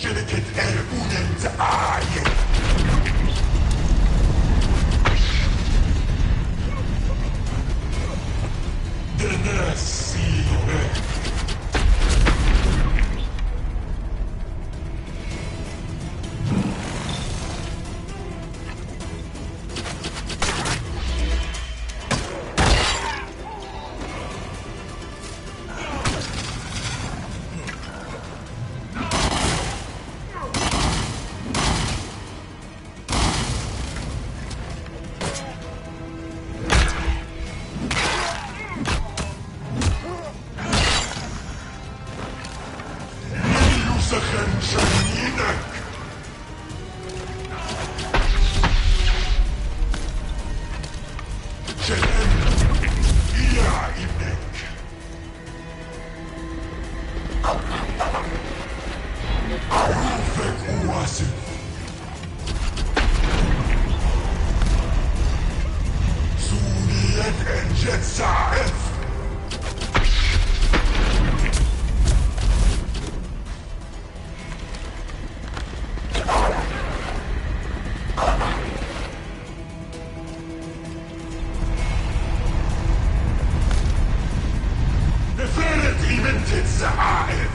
شركة أربونة عاية. دناسية. سخن جنينك. جنان يا ابنك. عروفك واسف. سورية انجد سعف. الزعائف.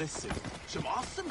ترسل شو معصم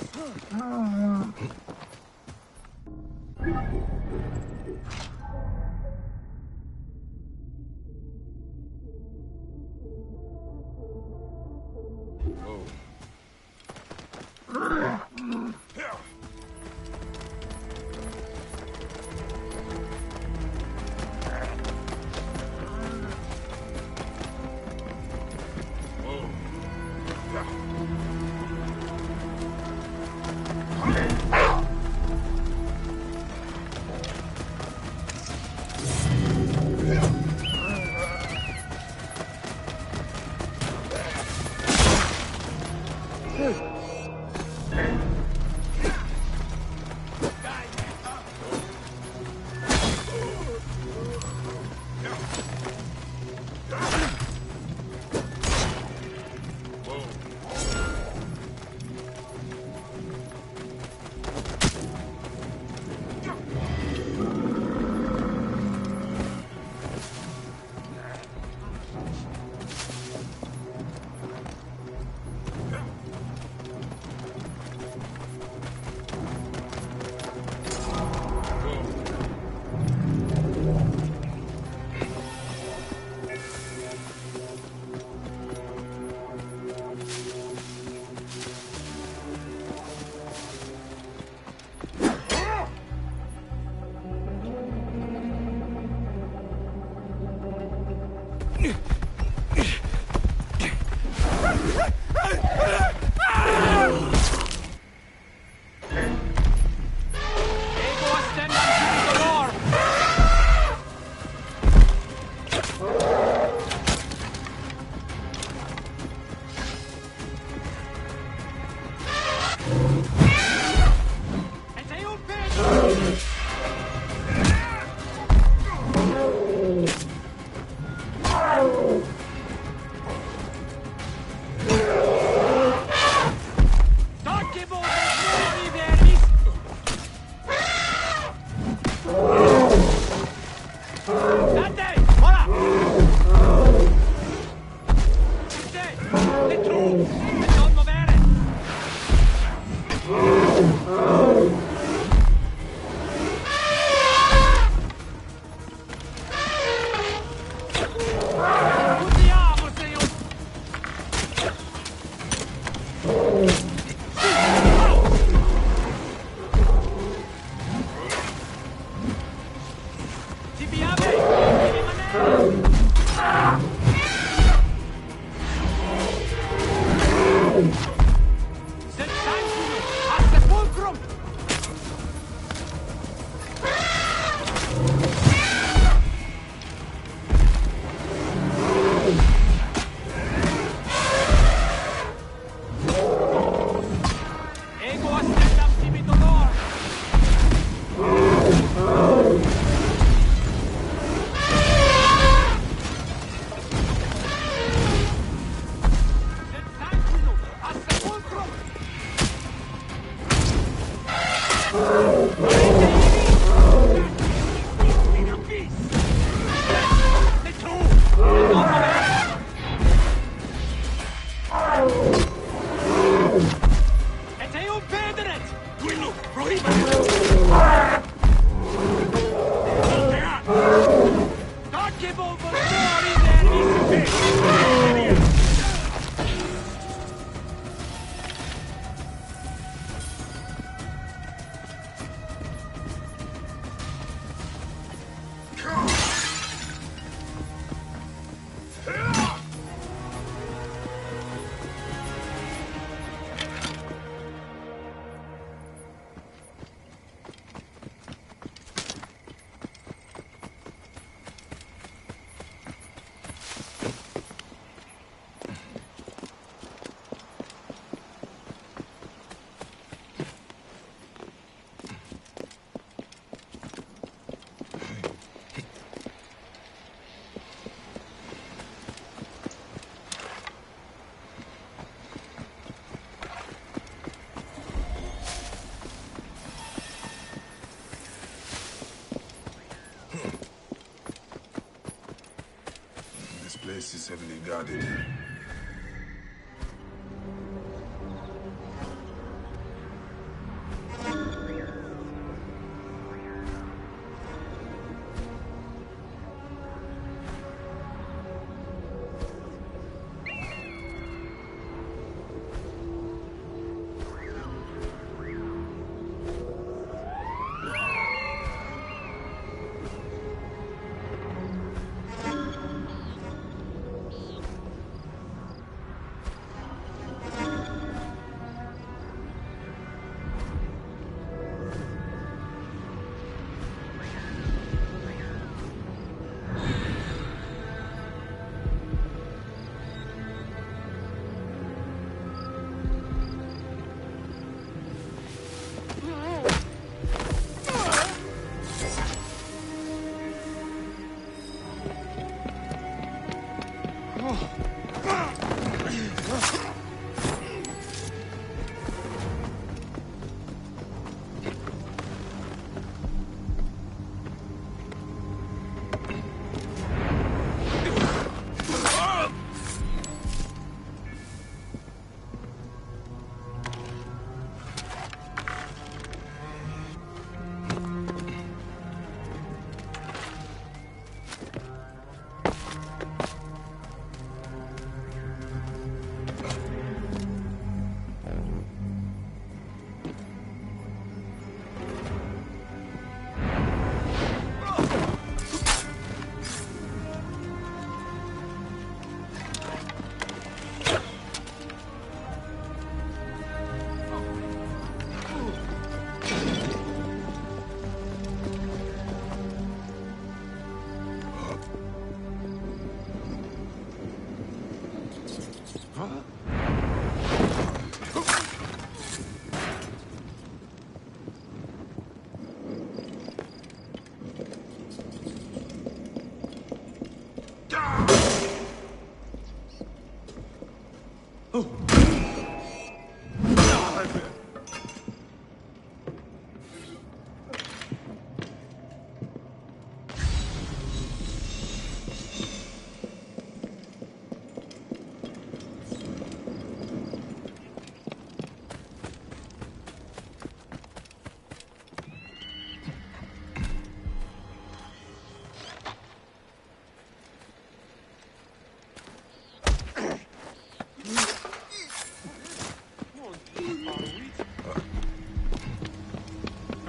place is heavily guarded.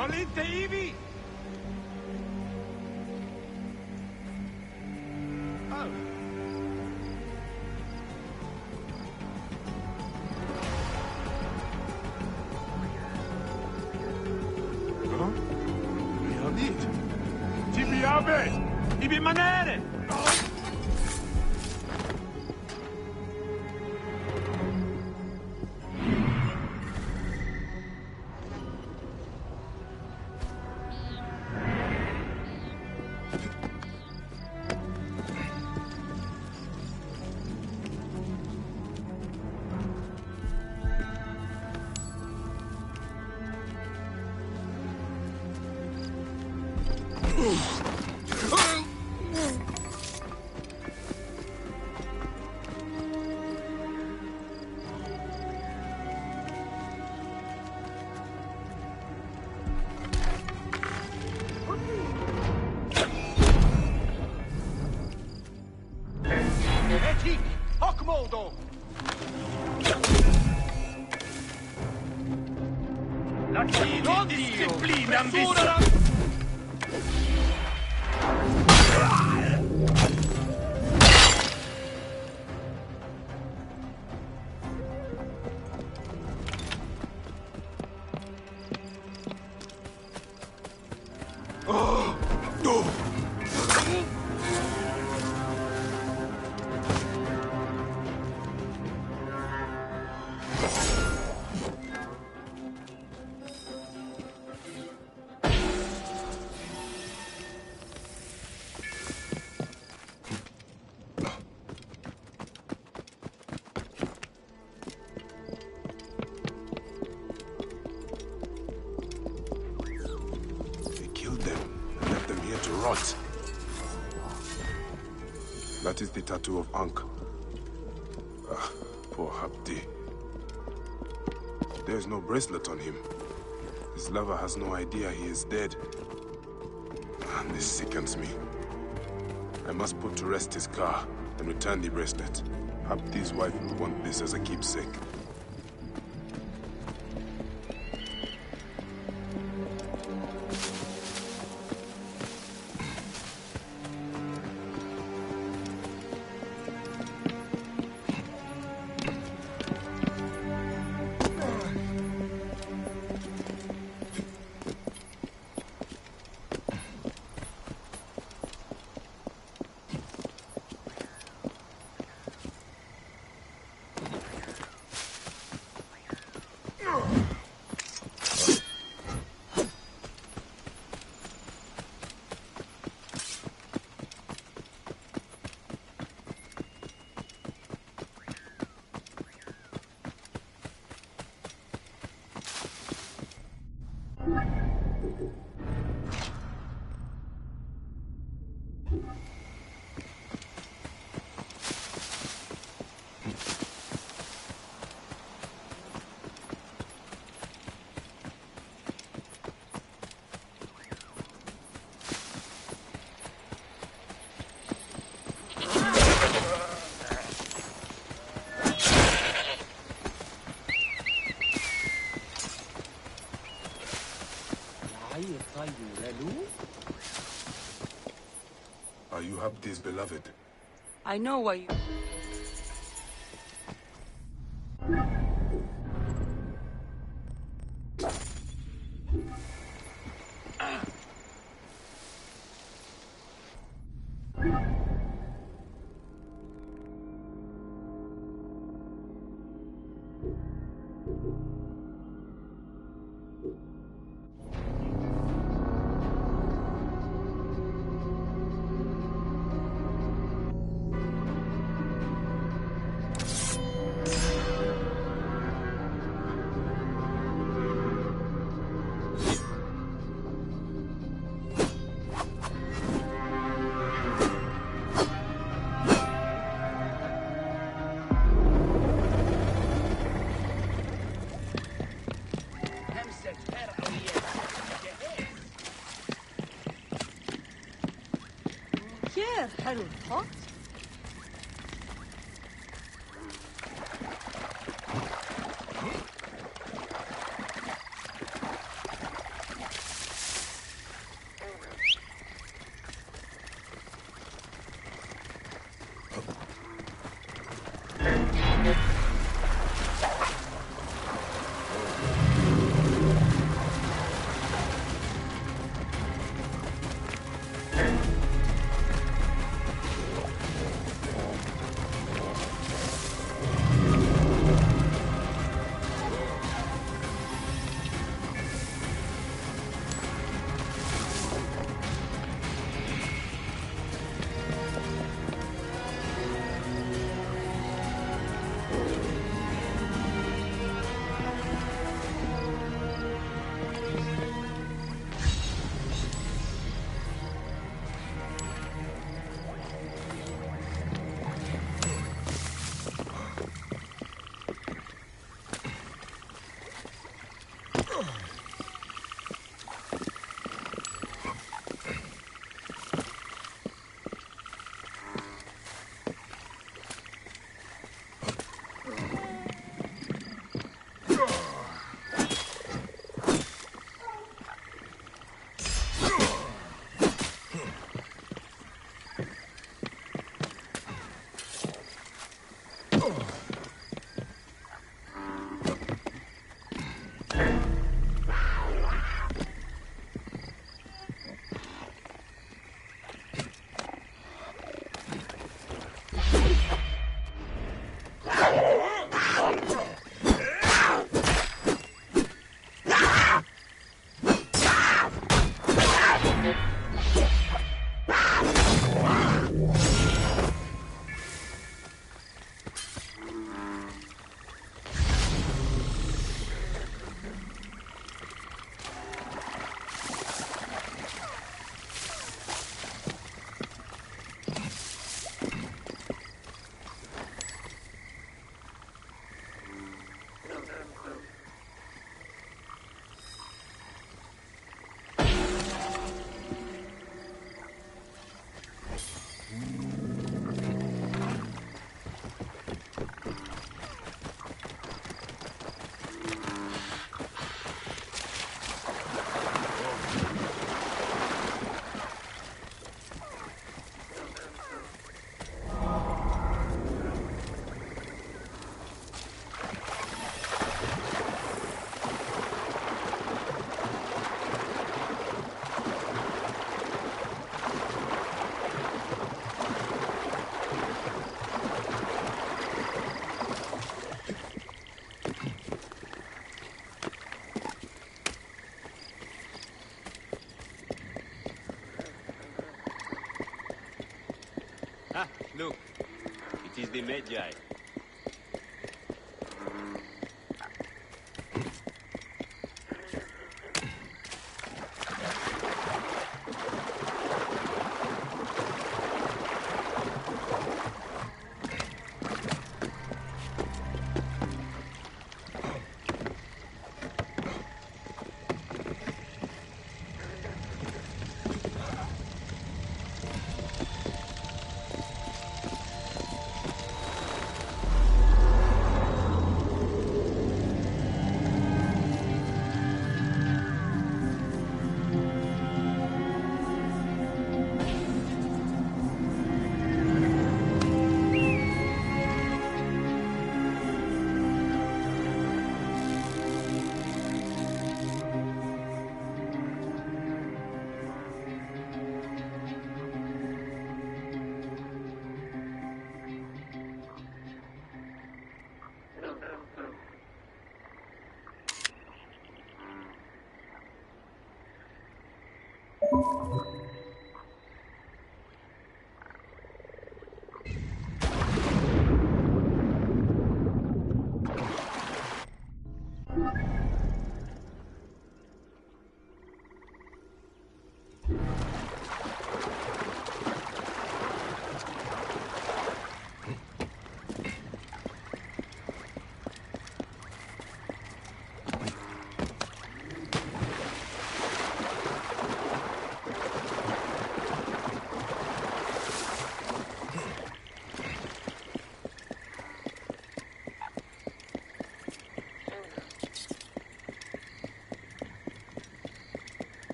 Salite ivi! Oh. Huh? Riadit! Tibi abe! Ibi manere! Etik! Hoc modo! Latino disciplina ambiziosa! That is the tattoo of Ankh. Ah, poor Habdi. There is no bracelet on him. His lover has no idea he is dead. And this sickens me. I must put to rest his car and return the bracelet. Habdi's wife will want this as a keepsake. Are you Habdi's beloved? I know why you... is the Magi.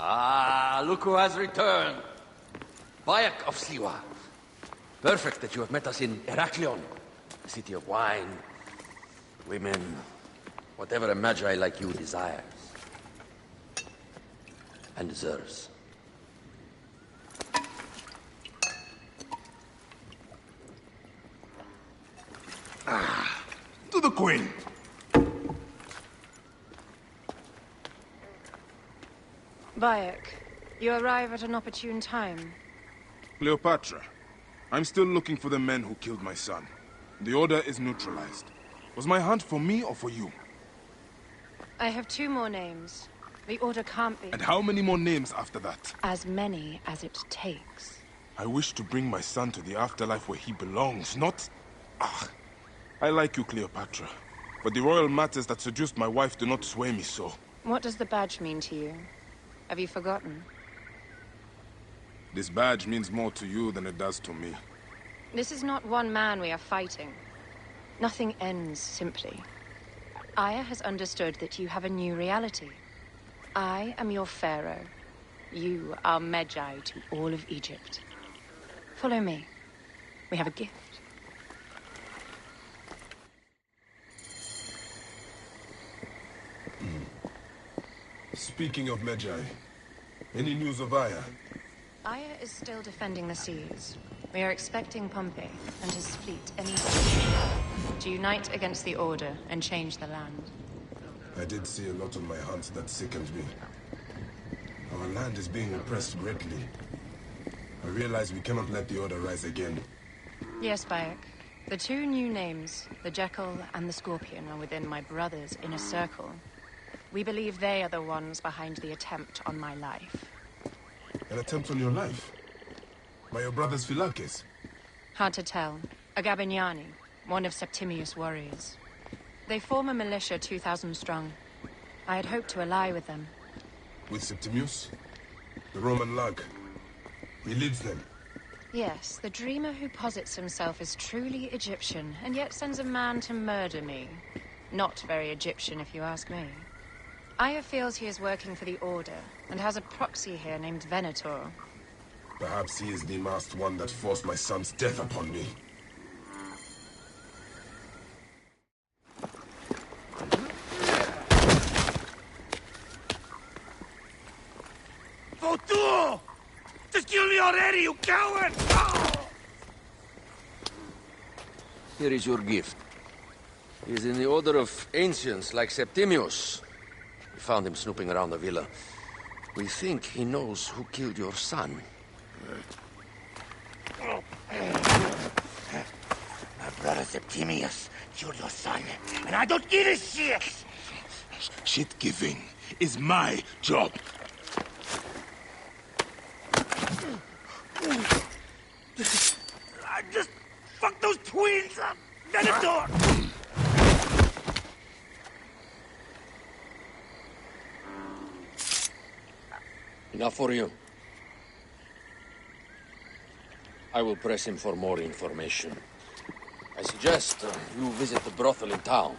Ah, look who has returned. Bayek of Siwa. Perfect that you have met us in Heraklion, the city of wine, women, whatever a magi like you desires. And deserves. To the Queen. Bayek, you arrive at an opportune time. Cleopatra, I'm still looking for the men who killed my son. The Order is neutralized. Was my hunt for me or for you? I have 2 more names. The Order can't be... And how many more names after that? As many as it takes. I wish to bring my son to the afterlife where he belongs, not... Ah, I like you, Cleopatra. But the royal matters that seduced my wife do not sway me so. What does the badge mean to you? Have you forgotten? This badge means more to you than it does to me. This is not one man we are fighting. Nothing ends simply. Aya has understood that you have a new reality. I am your pharaoh. You are Magi to all of Egypt. Follow me. We have a gift. Speaking of Magi, any news of Aya? Aya is still defending the seas. We are expecting Pompey and his fleet any day to unite against the Order and change the land. I did see a lot on my hunt that sickened me. Our land is being oppressed greatly. I realize we cannot let the Order rise again. Yes, Bayek. The 2 new names, the Jekyll and the Scorpion, are within my brother's inner circle. We believe they are the ones behind the attempt on my life. An attempt on your life? By your brother's Philakes? Hard to tell. A Gabignani, one of Septimius' warriors. They form a militia 2,000 strong. I had hoped to ally with them. With Septimius? The Roman lug. He leads them. Yes, the dreamer who posits himself as truly Egyptian, and yet sends a man to murder me. Not very Egyptian, if you ask me. Aya feels he is working for the Order, and has a proxy here named Venator. Perhaps he is the masked one that forced my son's death upon me. kill you already, you coward! Oh! Here is your gift. He is in the order of ancients like Septimius. We found him snooping around the villa. We think he knows who killed your son. My brother Septimius killed your son, and I don't give a shit! Shit-giving is my job. I just fucked those twins up! Venator! Enough for you. I will press him for more information. I suggest you visit the brothel in town.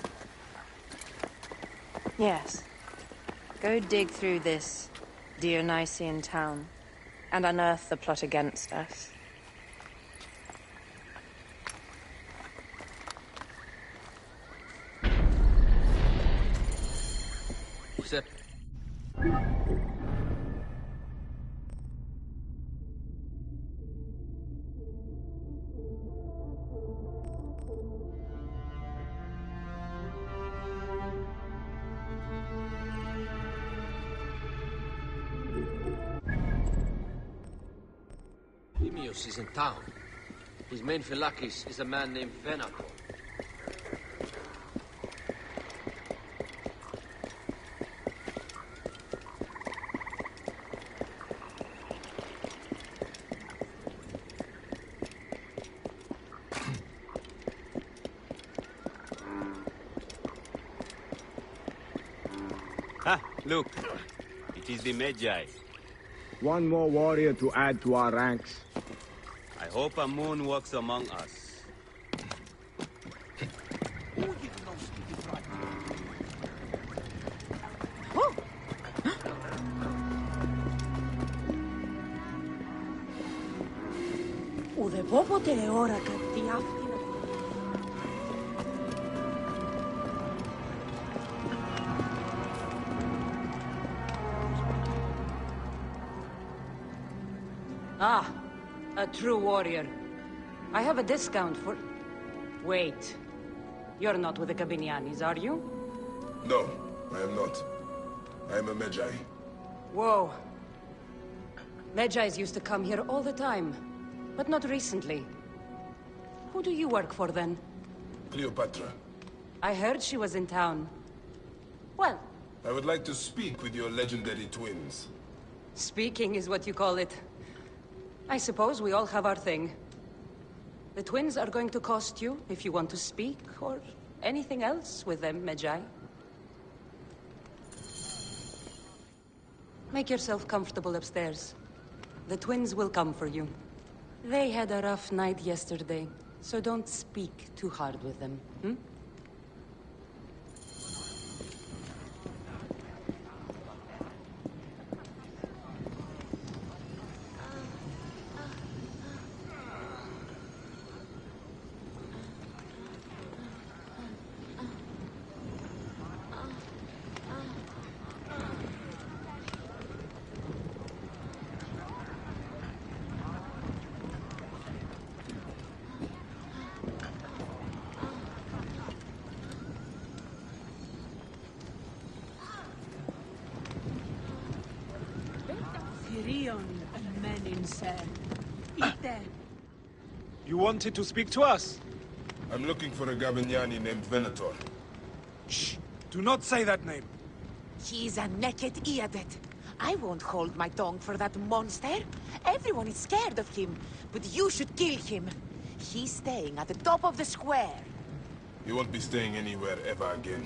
Yes. Go dig through this Dionysian town and unearth the plot against us. Except... Septimius is in town. His main phylakis is a man named Venator. Ha! Look. It is the Magi. One more warrior to add to our ranks. I hope a moon walks among us. Ουδε πόποτε ώρα κάτι αυτή. Ah, a true warrior. I have a discount for... Wait. You're not with the Cabinianis, are you? No, I am not. I am a Magi. Whoa. Magi's used to come here all the time, but not recently. Who do you work for, then? Cleopatra, I heard she was in town. Well, I would like to speak with your legendary twins. speaking is what you call it. I suppose we all have our thing. The twins are going to cost you if you want to speak, or anything else with them, Magi. Make yourself comfortable upstairs. The twins will come for you. They had a rough night yesterday, so don't speak too hard with them, hmm? You wanted to speak to us? I'm looking for a Gabiniani named Venator. Shh! Do not say that name. He's a naked idiot. I won't hold my tongue for that monster. Everyone is scared of him, but you should kill him. He's staying at the top of the square. He won't be staying anywhere ever again.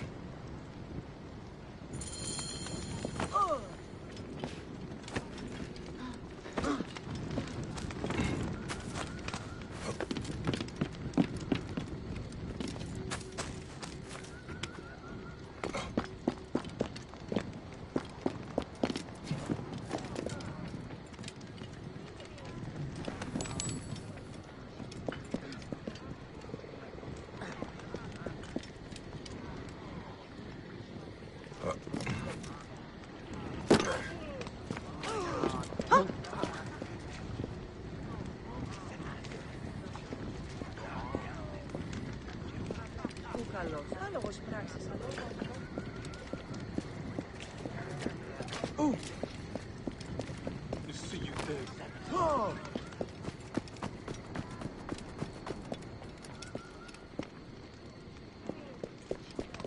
Oh! You see you dead. Oh!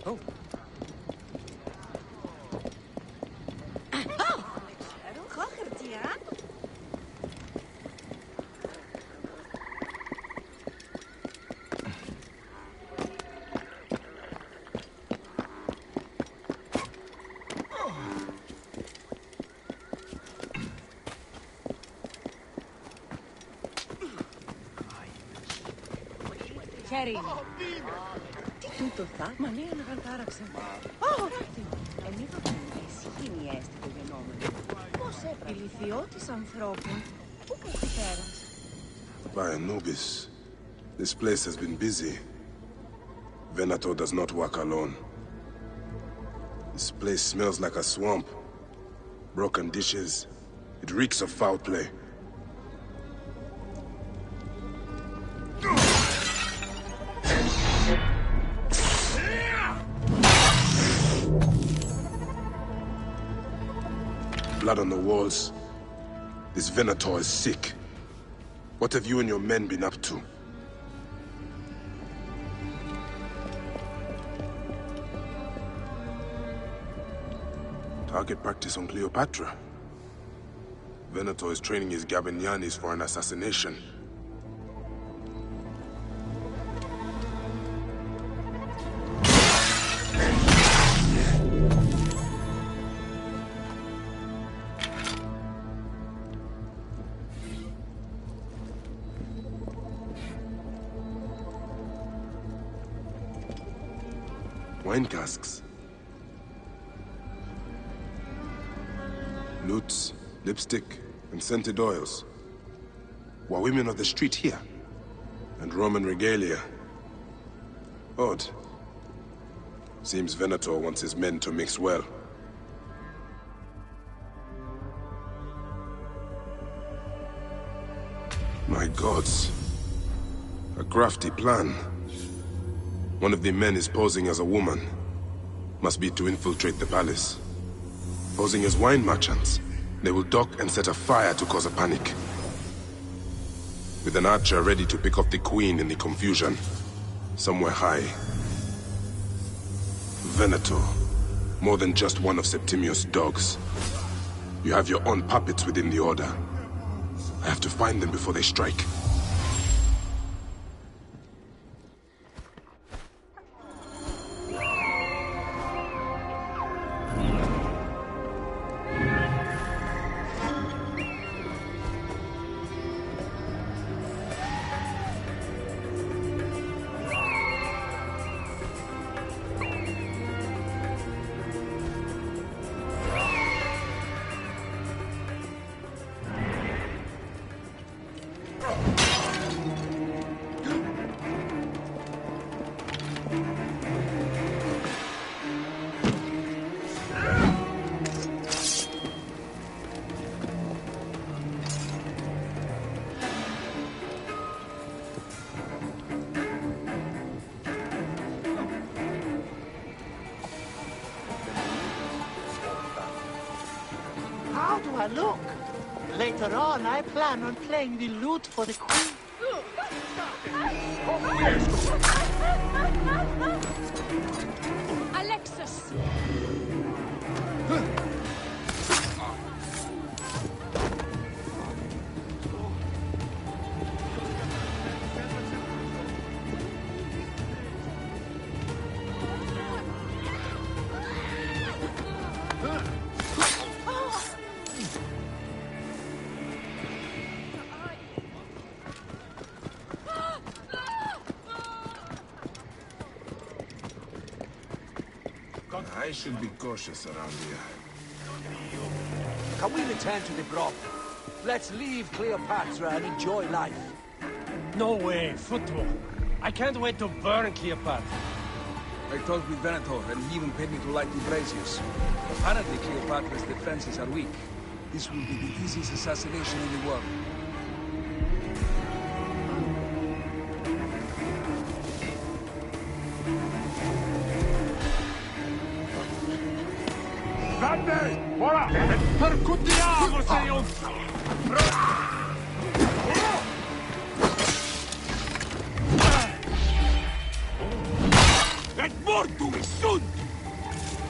Oh. Χέρι. Τι τούτο θα, μα ναι, αναγαλτάραξε. Εμείς θα πούμε ισχύνει αίσθητο γενόμενο. Πώς έπρεπε. Η λυθιώτης ανθρώπων. Πού πέρασε. By Anubis, this place has been busy. Venator does not work alone. This place smells like a swamp. Broken dishes. It reeks of foul play. Blood on the walls. This Venator is sick. What have you and your men been up to? Target practice on Cleopatra. Venator is training his Gabinianis for an assassination. Wine casks. Lutes, lipstick, and scented oils. Were women of the street here? And Roman regalia. Odd. Seems Venator wants his men to mix well. My gods. A crafty plan. One of the men is posing as a woman. Must be to infiltrate the palace. Posing as wine merchants, they will dock and set a fire to cause a panic. With an archer ready to pick off the queen in the confusion. Somewhere high. Venator. More than just one of Septimius' dogs. You have your own puppets within the order. I have to find them before they strike. How do I look? Later on, I plan on playing the lute for the queen. Alexis! I should be cautious around here. Can we return to the broth? Let's leave Cleopatra and enjoy life. No way, football. I can't wait to burn Cleopatra. I talked with Venator, and he even paid me to light the braziers. Apparently, Cleopatra's defenses are weak. This will be the easiest assassination in the world. Guardate! Ora! Percutiamo, signor! Et mortum sunt!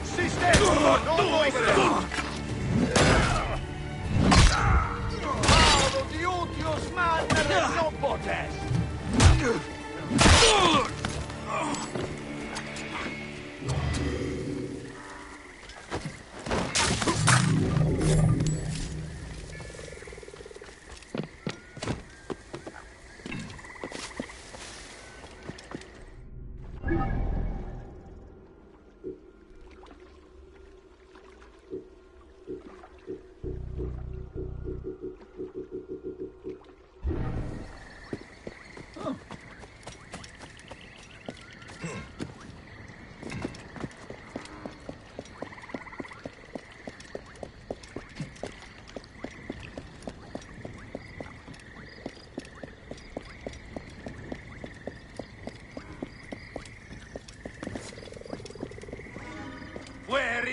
Sistema! Non muovere! Paolo diutius mannere non potest!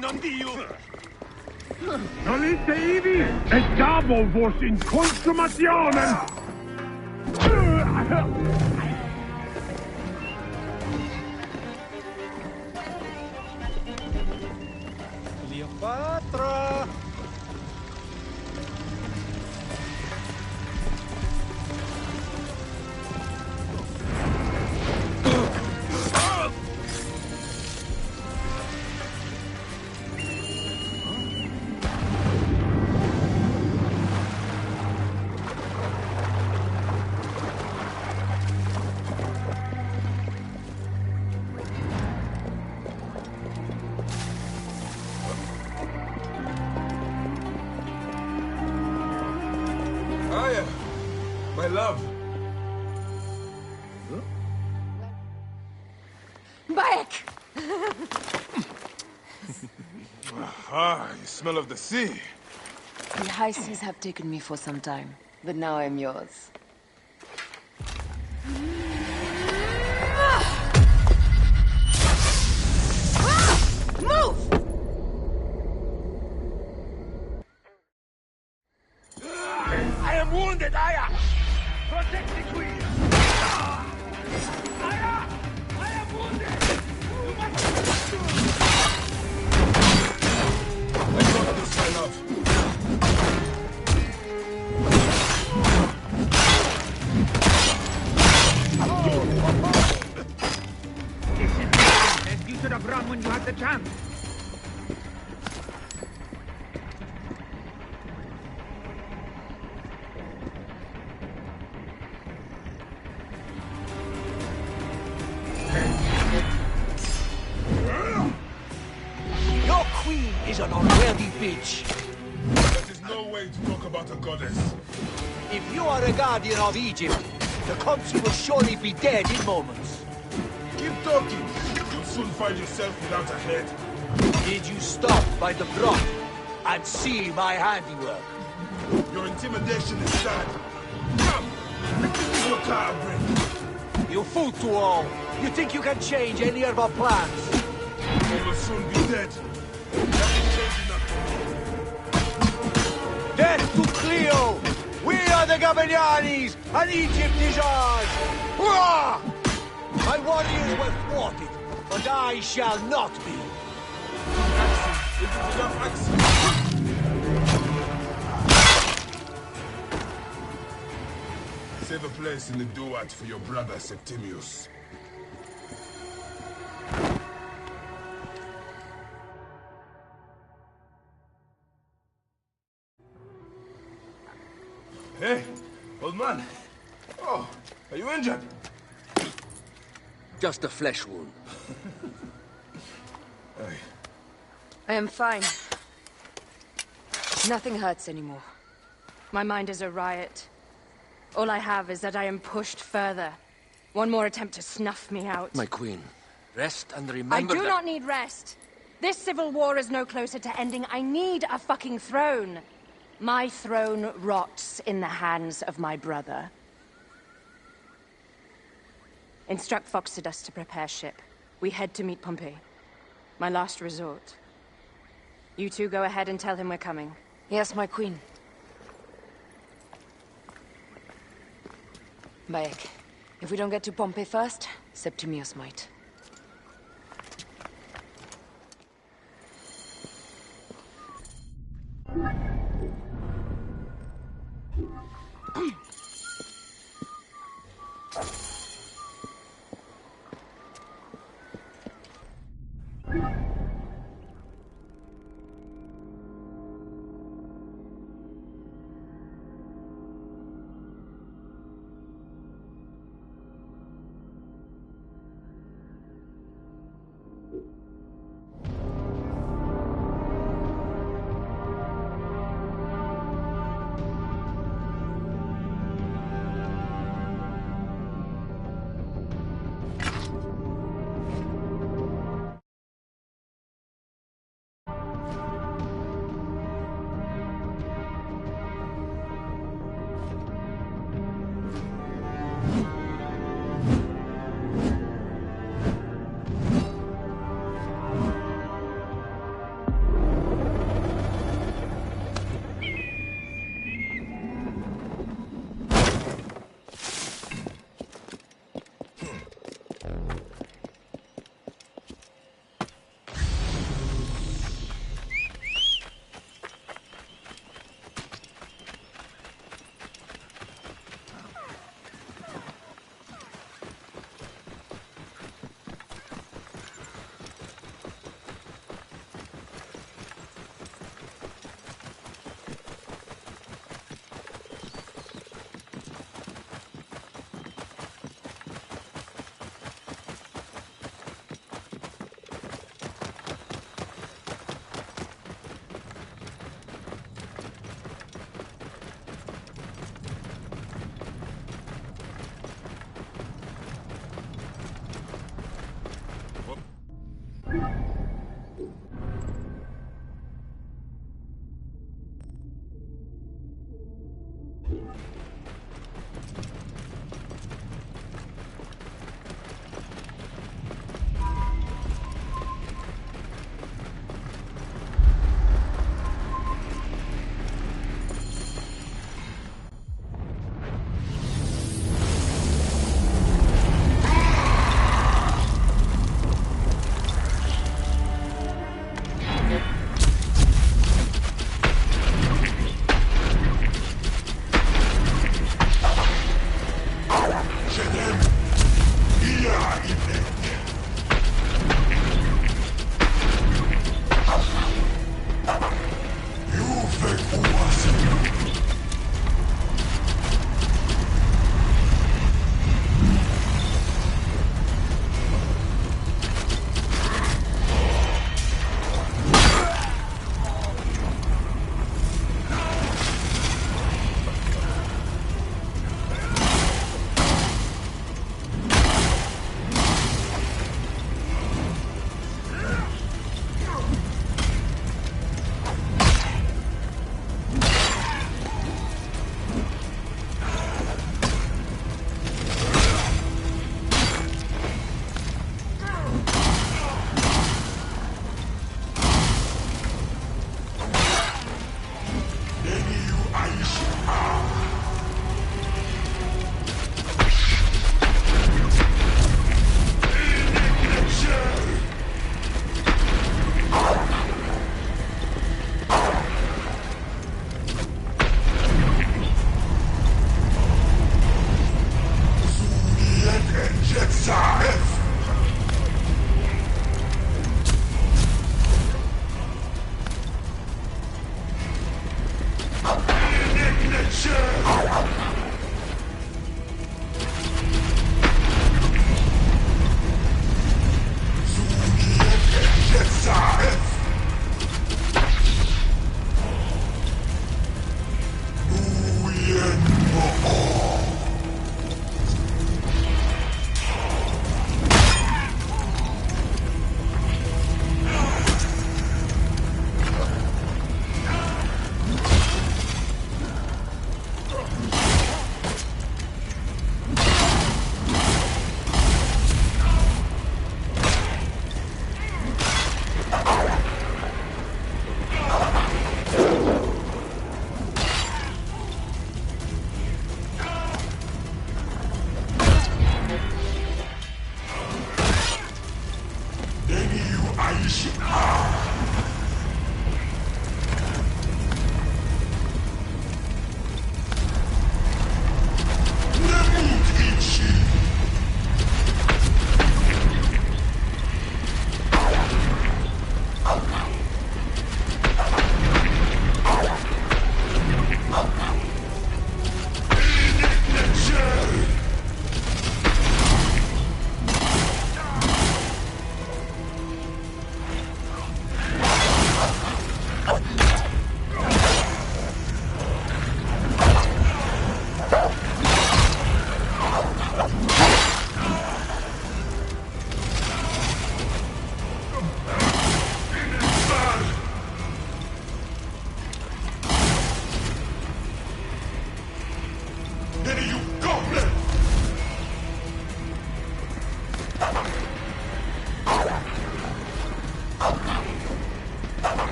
Non Dio! Nolite ivi, et dabo vos in consumationem! Cleopatra! My love. Back! You smell of the sea. The high seas have taken me for some time, but now I'm yours. Move! I am wounded, Aya! Protect the queen! Aya! I am wounded! You must... I got this, my love. You should have run when you had the chance. Your queen is an unworthy bitch. That is no way to talk about a goddess. If you are a guardian of Egypt, the country will surely be dead in moments. Keep talking. You'll soon find yourself without a head. Did you stop by the broth and see my handiwork? Your intimidation is sad. Come! Give me your car, bring. You fool to all. You think you can change any of our plans? You will soon be dead. That ain't changing nothing. Death to Cleo! We are the Gabanianis, and Egypt is ours! Hurrah! My warriors were thwarted, but I shall not be. Is it enough action? Save a place in the duat for your brother Septimius. Hey, old man. Oh, are you injured? Just a flesh wound. Hey. I am fine. Nothing hurts anymore. My mind is a riot. All I have is that I am pushed further. One more attempt to snuff me out. My queen, rest and remember I do that... not need rest. This civil war is no closer to ending. I need a fucking throne. My throne rots in the hands of my brother. Instruct Foxidus to prepare ship. We head to meet Pompey. My last resort. You two go ahead and tell him we're coming. Yes, my queen. Bayek, if we don't get to Pompey first, Septimius might.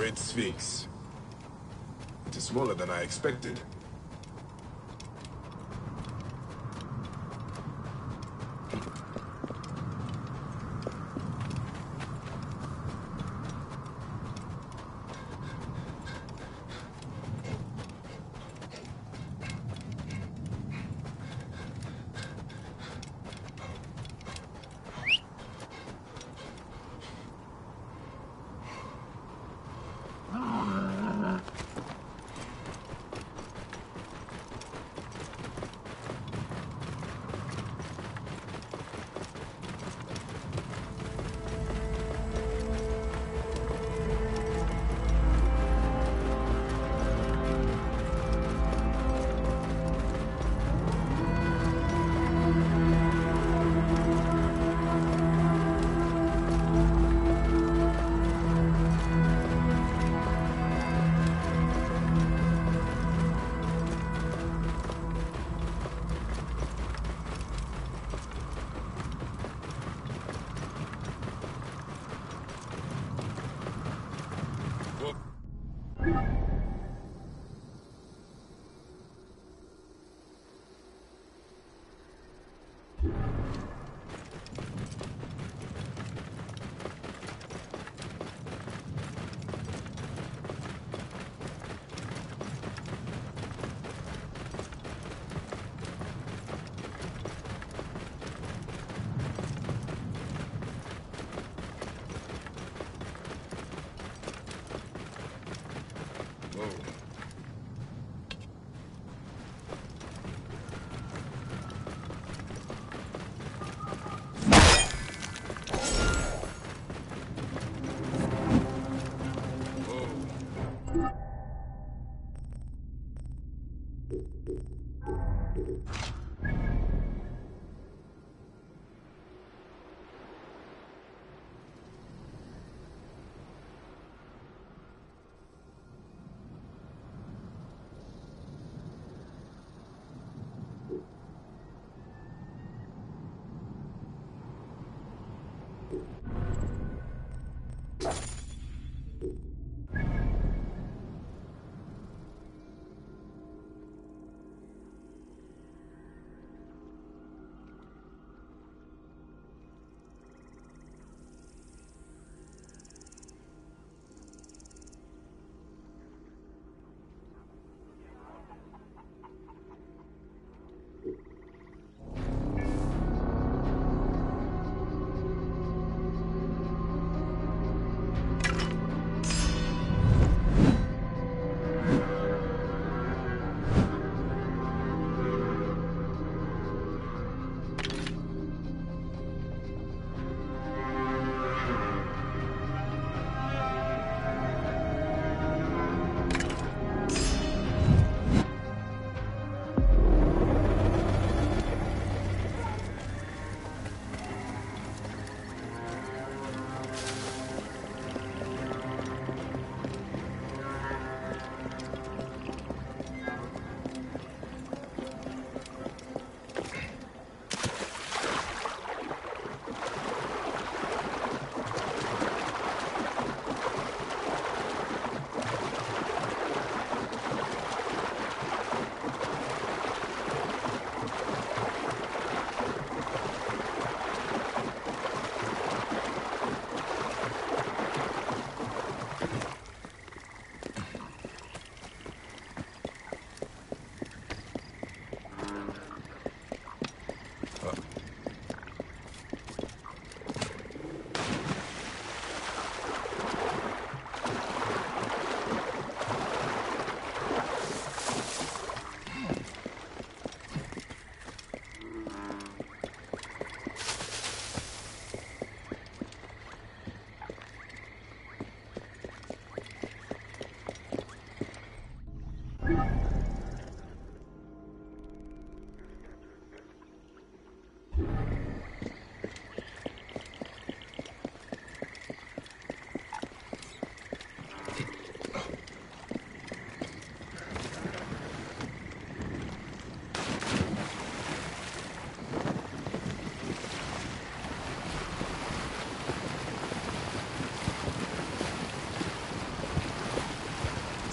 Great Sphinx. It is smaller than I expected.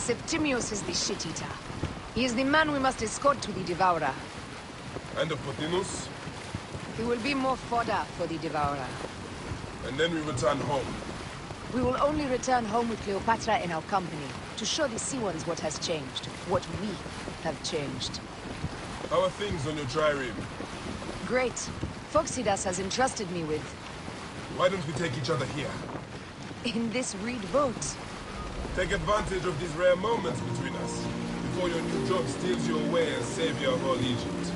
Septimius is the shit-eater. He is the man we must escort to the Devourer. And of Pothinus? He will be more fodder for the Devourer. And then we return home. We will only return home with Cleopatra in our company, to show the Sea Ones what has changed, what we have changed. How are things on your trireme? Great. Phoxidas has entrusted me with... Why don't we take each other here? in this reed boat. Take advantage of these rare moments between us, before your new job steals you away as savior of all Egypt.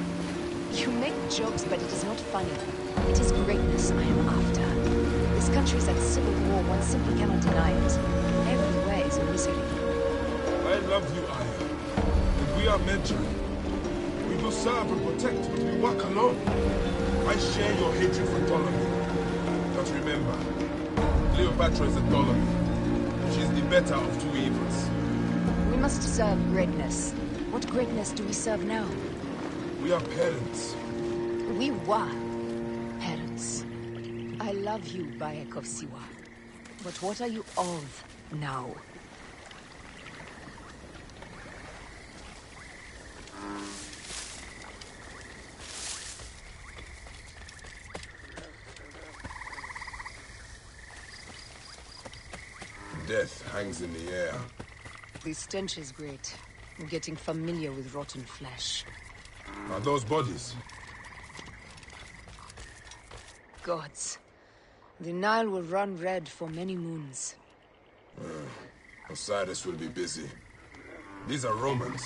You make jokes, but it is not funny. It is greatness I am after. This country is at civil war, one simply cannot deny it. Everywhere is misery. I love you, Aya. And we are mentored. We do serve and protect, but we work alone. I share your hatred for Ptolemy. But remember, Cleopatra is a Ptolemy. She is the better of two evils. We must serve greatness. What greatness do we serve now? We are parents. We were parents. I love you, Bayek of Siwa. But what are you of now? Death hangs in the air. The stench is great. I'm getting familiar with rotten flesh. Are those bodies? Gods. The Nile will run red for many moons. Osiris will be busy. These are Romans.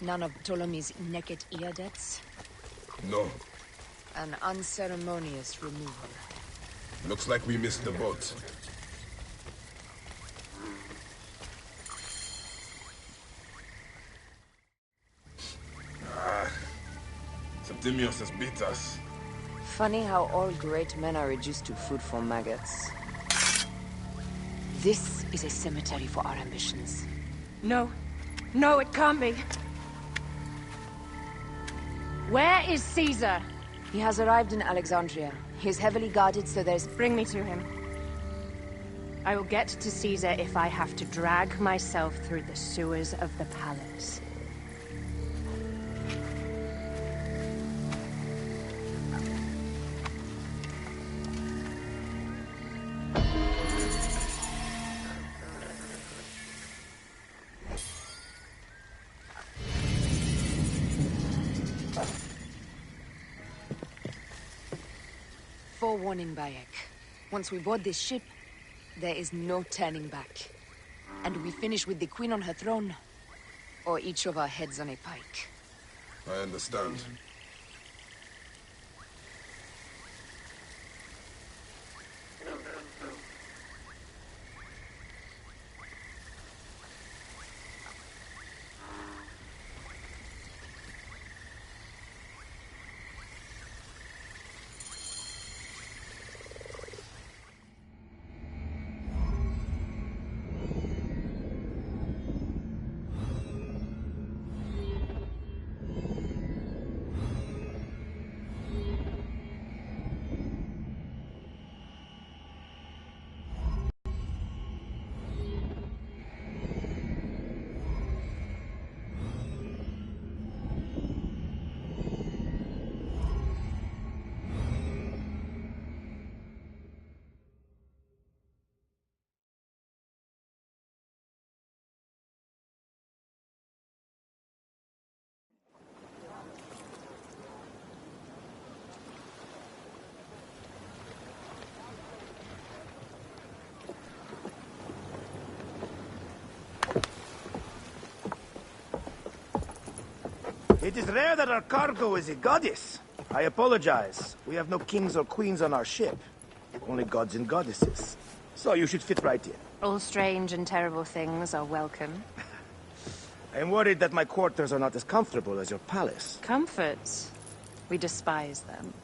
None of Ptolemy's naked ear-deaths? No. An unceremonious removal. Looks like we missed the boat. Septimius has beat us. Funny how all great men are reduced to food for maggots. This is a cemetery for our ambitions. No. No, it can't be. Where is Caesar? He has arrived in Alexandria. He is heavily guarded, so there's... Bring me to him. I will get to Caesar if I have to drag myself through the sewers of the palace. Forewarning, Bayek. Once we board this ship, there is no turning back. And we finish with the Queen on her throne, or each of our heads on a pike. I understand. It is rare that our cargo is a goddess. I apologize. We have no kings or queens on our ship. Only gods and goddesses. So you should fit right in. All strange and terrible things are welcome. I am worried that my quarters are not as comfortable as your palace. Comforts? We despise them.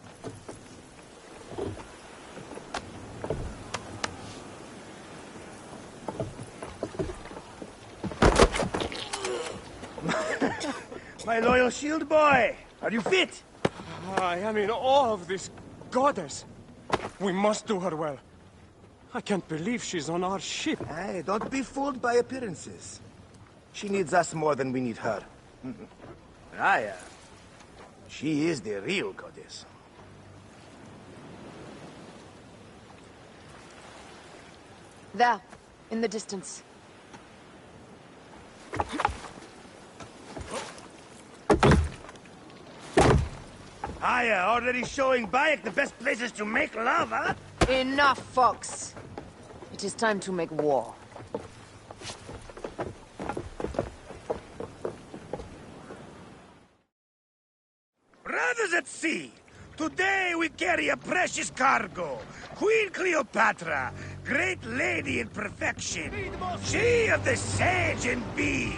My loyal shield boy! Are you fit? I am in awe of this goddess. We must do her well. I can't believe she's on our ship. Hey, don't be fooled by appearances. She needs us more than we need her. Aya, she is the real goddess. There, in the distance. Aya, already showing Bayek the best places to make love, huh? Enough, Fox. It is time to make war. Brothers at sea, today we carry a precious cargo. Queen Cleopatra, great lady in perfection. She of the Sage and Bee.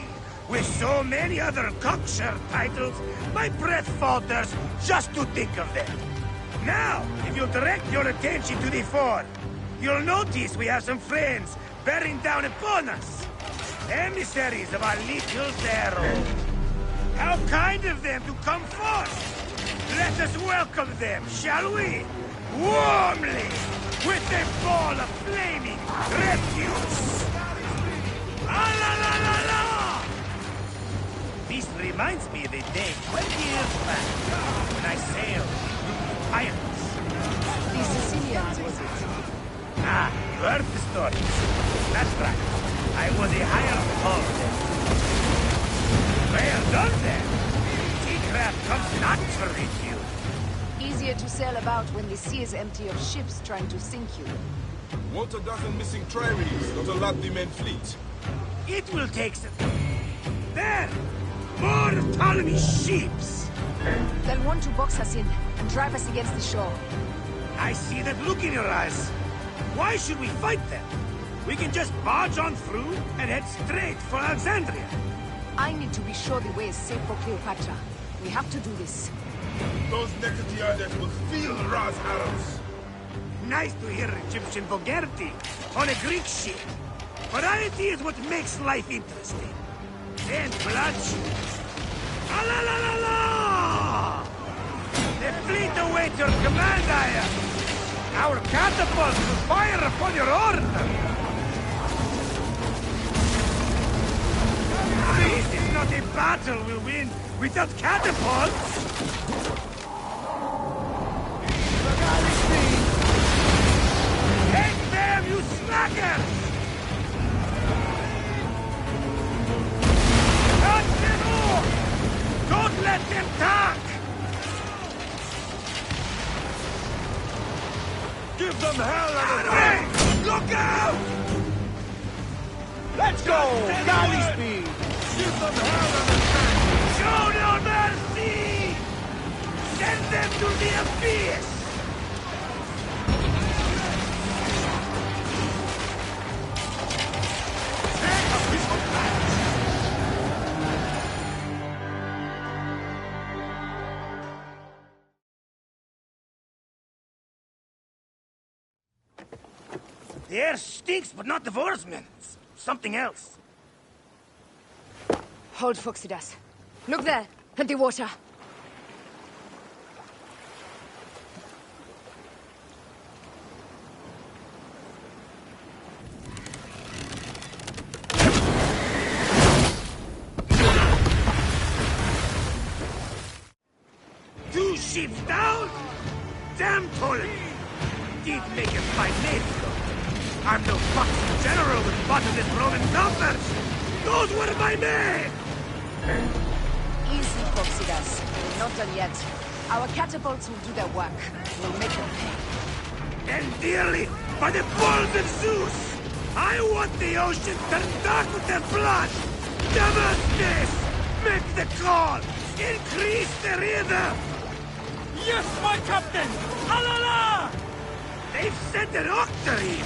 With so many other cocksure titles, my breath falters just to think of them. Now, if you'll direct your attention to the fort, you'll notice we have some friends bearing down upon us. Emissaries of our little Pharaoh. How kind of them to come forth! Let us welcome them, shall we? Warmly, with a ball of flaming refuse! Ah la la la la! This reminds me of a day 20 years back, when I sailed with pirates. The Sicilians, was it? Ah, you heard the stories. That's right. I was a hired hull then. Well done then. Seacraft comes naturally to you. Easier to sail about when the sea is empty of ships trying to sink you. Want a dozen missing triremes, not a lot the main fleet. It will take some... There! More Ptolemy's ships! They'll want to box us in and drive us against the shore. I see that look in your eyes. Why should we fight them? We can just barge on through and head straight for Alexandria. I need to be sure the way is safe for Cleopatra. We have to do this. Those Necatiades will feel Ra's arrows. Nice to hear Egyptian vulgarity on a Greek ship. Variety is what makes life interesting. And bloodshed. Ah la la la la! The fleet awaits your command, Aya. Our catapults will fire upon your order. This is not a battle we'll win without catapults. Take them, you slackers! Cut them off! Don't let them talk! Give them hell on the Look out! Let's go! Galley speed! Give them hell on the Show no mercy! Send them to the abyss! Take a piece of that! The air stinks, but not the oarsmen. It's something else. Hold, Phoxidas. Look there, at the water. Two ships down? Damn Ptolemy! Did make a fine navy, though. I'm no fucking general with bottomless Roman numbers! Those were my men! Easy, Phoxidas. Not done yet. Our catapults will do their work. We'll make them pay. And dearly, by the balls of Zeus! I want the ocean turned dark with their blood! Double this! Make the call! Increase the rhythm! Yes, my captain! Alala! They've sent an octarine!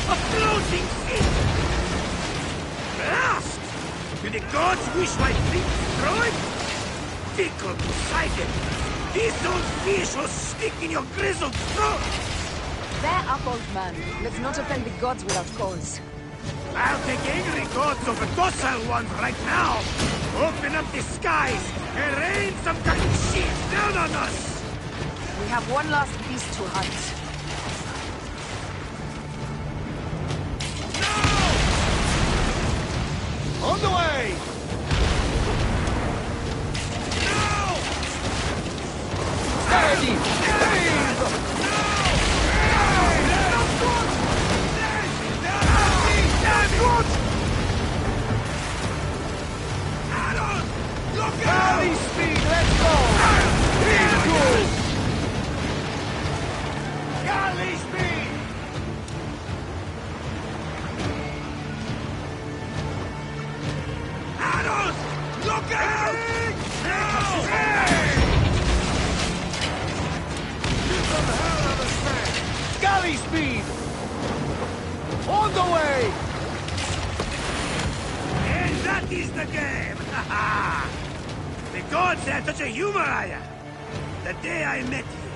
A floating ship! Blast! Do the gods wish my fleet destroyed? Tickle Poseidon! This old fish will stick in your grizzled throat! They're up, old man. Let's not offend the gods without cause. I'll take angry gods over docile ones right now! Open up the skies and rain some kind of shit down on us! We have one last beast to hunt. On the way! No! Steady! Look Galley speed, let's go! Into! Galley speed! Arrows! Look out! Galley speed! On the way! And that is the game! The gods had such a humor, Aya! The day I met you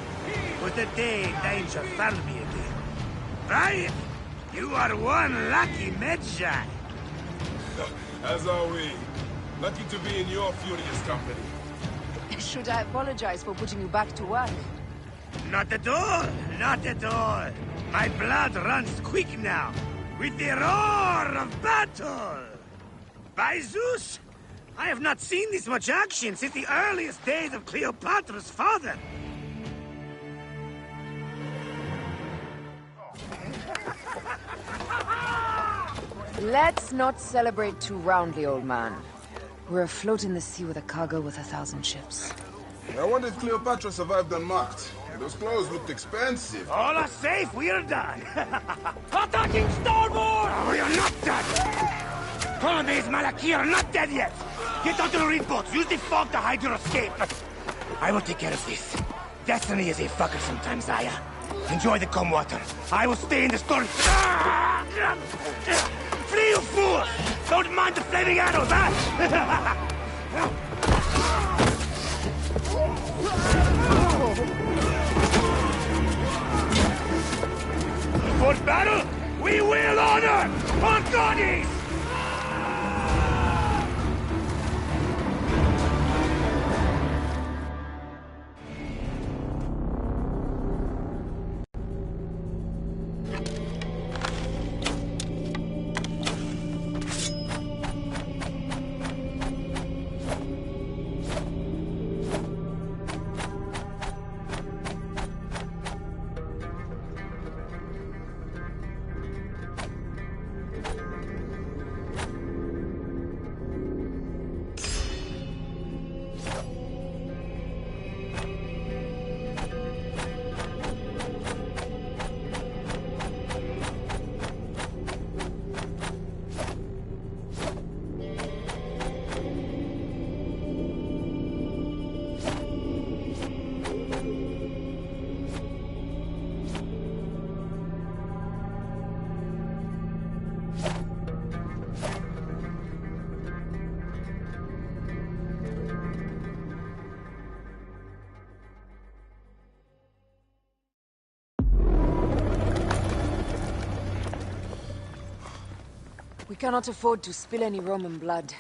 was the day danger found me again. Right? You are one lucky Medjay. As are we. Lucky to be in your furious company. Should I apologize for putting you back to work? Not at all! Not at all! My blood runs quick now, with the roar of battle! By Zeus! I have not seen this much action since the earliest days of Cleopatra's father! Let's not celebrate too roundly, old man. We're afloat in the sea with a cargo with 1,000 ships. I wonder if Cleopatra survived unmarked. Those clothes looked expensive. All are safe, we're done! Attacking starboard! Oh, we are not done! Ptolemy's Malaki are not dead yet! Get onto the reed boats, use the fog to hide your escape! I will take care of this. Destiny is a fucker sometimes, Aya. Enjoy the calm water. I will stay in the storm. Flee, you fools! Don't mind the flaming arrows, huh? For battle, we will honor our goddess! We cannot afford to spill any Roman blood.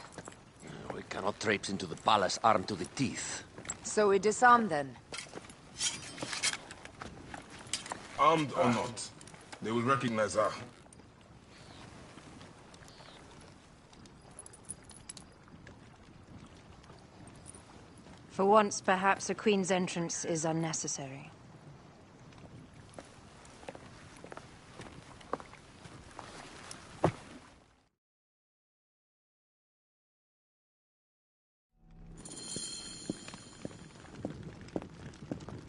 We cannot traipse into the palace armed to the teeth. So we disarm then? Armed or not, they will recognize her. For once, perhaps a queen's entrance is unnecessary.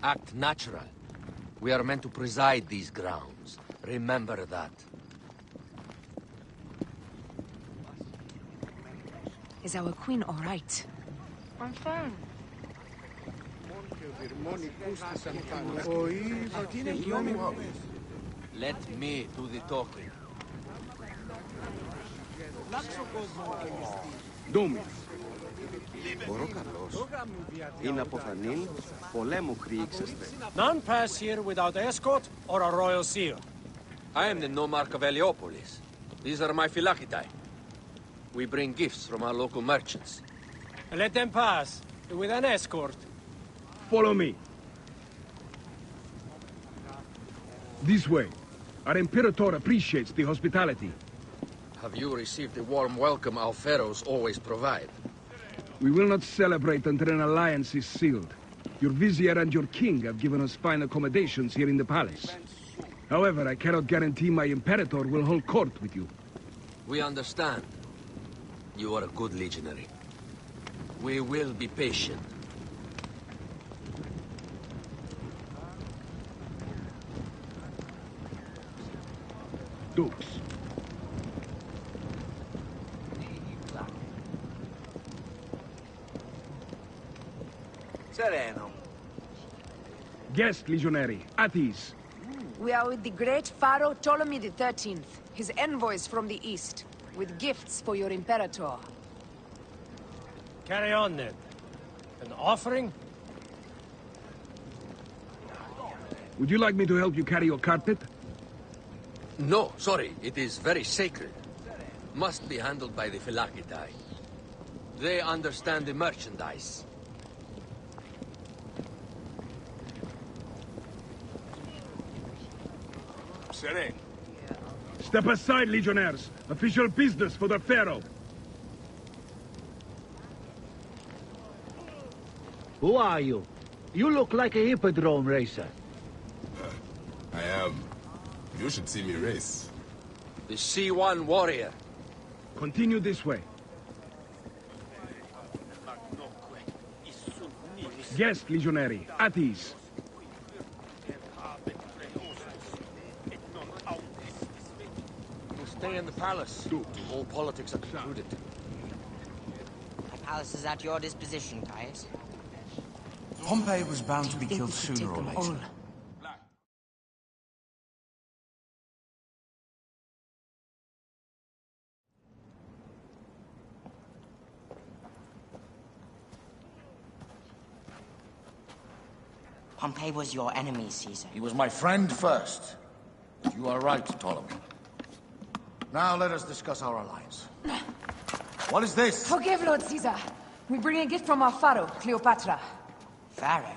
Act natural. We are meant to preside these grounds. Remember that. Is our queen all right? I'm fine. Let me do the talking. Domi. Είναι αποφανήν, πολέμου κρύξεστε. None pass here without escort or a royal seal. I am the nomarch of Heliopolis. These are my phylakitae. We bring gifts from our local merchants. Let them pass, with an escort. Follow me. This way. Our Imperator appreciates the hospitality. Have you received the warm welcome our pharaohs always provide? We will not celebrate until an alliance is sealed. Your vizier and your king have given us fine accommodations here in the palace. However, I cannot guarantee my imperator will hold court with you. We understand. You are a good legionary. We will be patient. Dukes. Sereno. Guest legionary, at ease. We are with the great Pharaoh Ptolemy XIII, his envoys from the east, with gifts for your imperator. Carry on, then. An offering? Would you like me to help you carry your carpet? No, sorry. It is very sacred. Must be handled by the Phylakidai. They understand the merchandise. Sereno. Step aside, legionnaires. Official business for the pharaoh. Who are you? You look like a hippodrome racer. I am. You should see me race. The C1 warrior. Continue this way. Guest legionary, at ease. We'll stay in the palace. All politics are concluded. The palace is at your disposition, Caius. Pompey was bound to be killed sooner or later. Pompey was your enemy, Caesar. He was my friend first. You are right, Ptolemy. Now let us discuss our alliance. What is this? Forgive, Lord Caesar. We bring a gift from our pharaoh, Cleopatra. Pharaoh?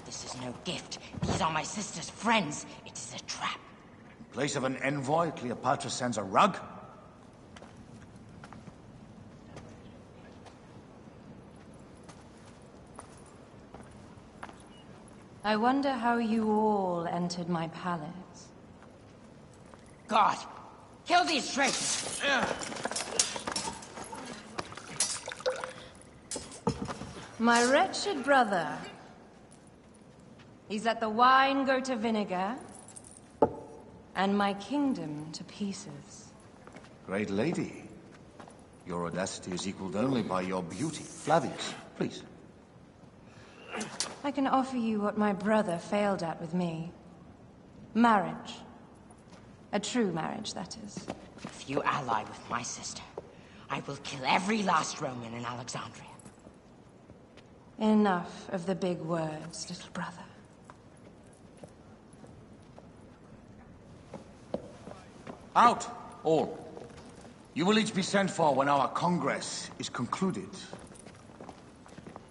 This is no gift. These are my sister's friends. It is a trap. In place of an envoy, Cleopatra sends a rug? I wonder how you all entered my palace. God! Kill these traitors! My wretched brother. He's let the wine go to vinegar, and my kingdom to pieces. Great lady. Your audacity is equaled only by your beauty. Flavius, please. I can offer you what my brother failed at with me. Marriage. A true marriage, that is. If you ally with my sister, I will kill every last Roman in Alexandria. Enough of the big words, little brother. Out, all. You will each be sent for when our Congress is concluded.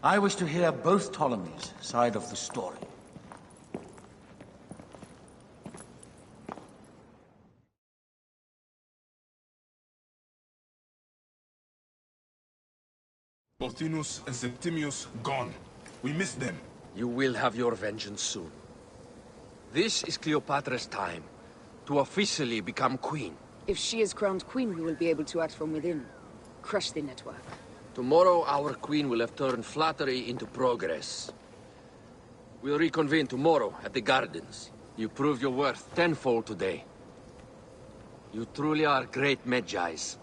I wish to hear both Ptolemy's side of the story. Pothinus and Septimius gone. We missed them. You will have your vengeance soon. This is Cleopatra's time to officially become queen. If she is crowned queen, we will be able to act from within. Crush the network. Tomorrow, our queen will have turned flattery into progress. We'll reconvene tomorrow at the gardens. You proved your worth tenfold today. You truly are great Magi's.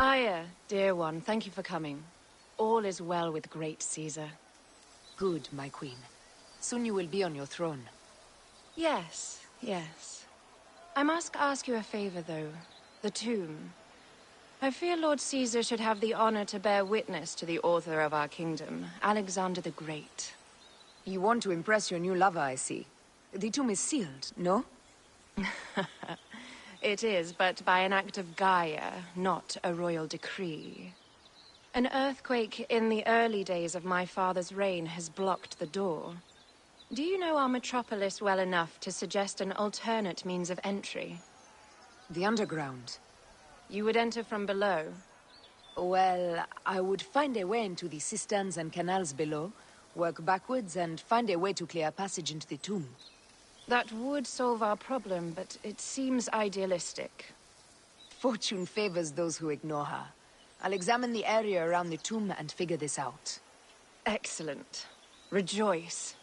Aya, dear one, thank you for coming. All is well with great Caesar. Good, my queen. Soon you will be on your throne. Yes, yes. I must ask you a favor, though. The tomb. I fear Lord Caesar should have the honor to bear witness to the author of our kingdom, Alexander the Great. You want to impress your new lover, I see. The tomb is sealed, no? It is, but by an act of Gaia, not a royal decree. An earthquake in the early days of my father's reign has blocked the door. Do you know our metropolis well enough to suggest an alternate means of entry? The underground. You would enter from below? Well, I would find a way into the cisterns and canals below, work backwards, and find a way to clear a passage into the tomb. That would solve our problem, but it seems idealistic. Fortune favors those who ignore her. I'll examine the area around the tomb and figure this out. Excellent. Rejoice.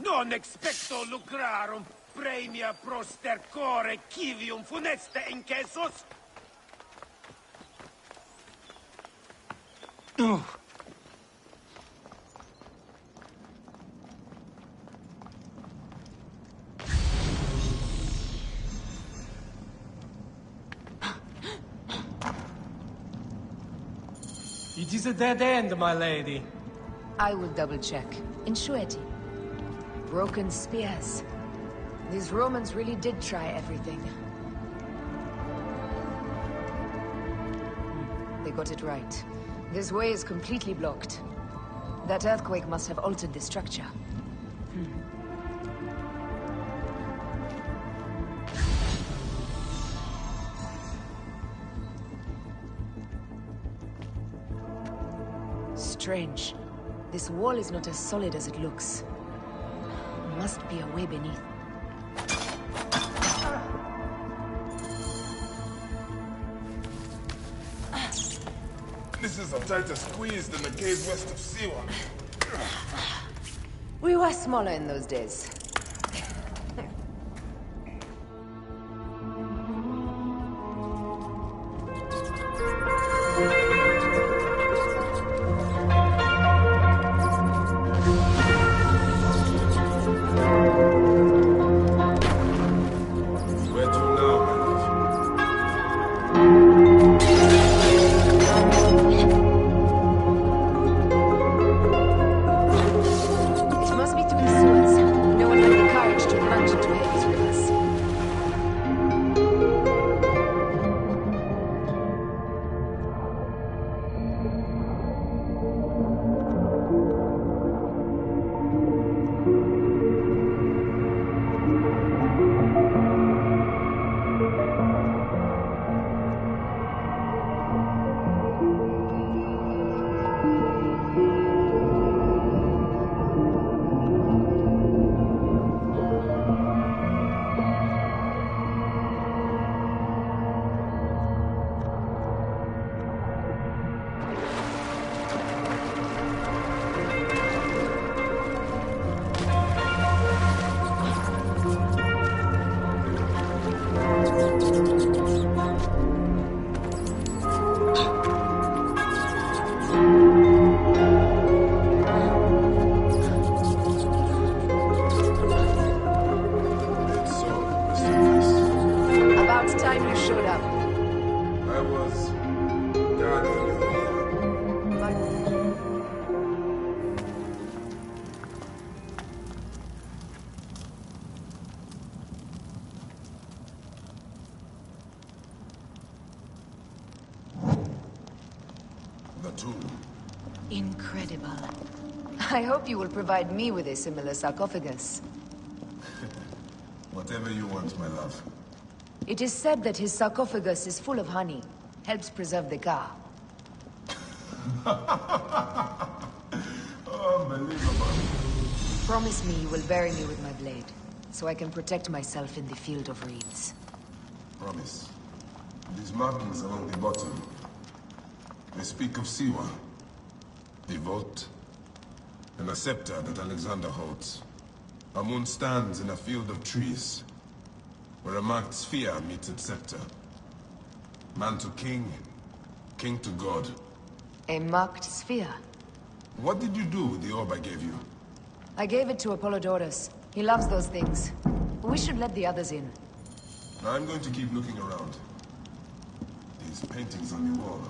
Non expecto lucrarum premia prostercore civium funeste incensus. It is a dead end, my lady. I will double-check. In surety. Broken spears. These Romans really did try everything. They got it right. This way is completely blocked. That earthquake must have altered the structure. Strange. This wall is not as solid as it looks. Must be a way beneath. This is a tighter squeeze than the cave west of Siwa. We were smaller in those days. Incredible. I hope you will provide me with a similar sarcophagus. Whatever you want, my love. It is said that his sarcophagus is full of honey. Helps preserve the car. Unbelievable. Promise me you will bury me with my blade, so I can protect myself in the field of reeds. Promise. These markings along the bottom, they speak of Siwa. The vault, and a scepter that Alexander holds. Amun stands in a field of trees, where a marked sphere meets its scepter. Man to king, king to god. A marked sphere? What did you do with the orb I gave you? I gave it to Apollodorus. He loves those things. We should let the others in. I'm going to keep looking around. These paintings on the wall.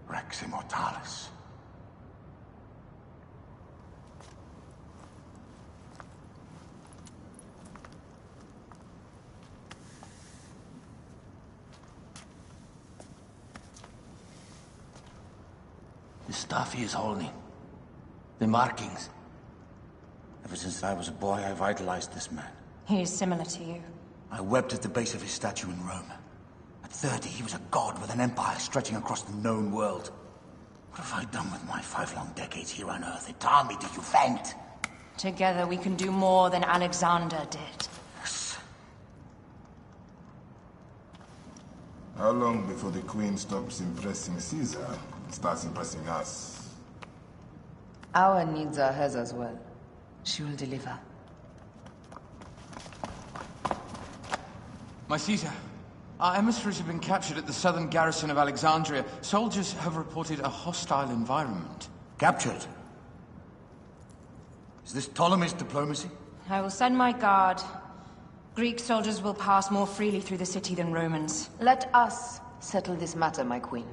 Rex Immortalis. The stuff he is holding. The markings. Ever since I was a boy, I've idolized this man. He is similar to you. I wept at the base of his statue in Rome. At 30, he was a god with an empire stretching across the known world. What have I done with my 5 long decades here on Earth? Tell me, do you faint? Together we can do more than Alexander did. Yes. How long before the Queen stops impressing Caesar and starts impressing us? Our needs are hers as well. She will deliver. My Caesar, our emissaries have been captured at the southern garrison of Alexandria. Soldiers have reported a hostile environment. Captured? Is this Ptolemy's diplomacy? I will send my guard. Greek soldiers will pass more freely through the city than Romans. Let us settle this matter, my queen.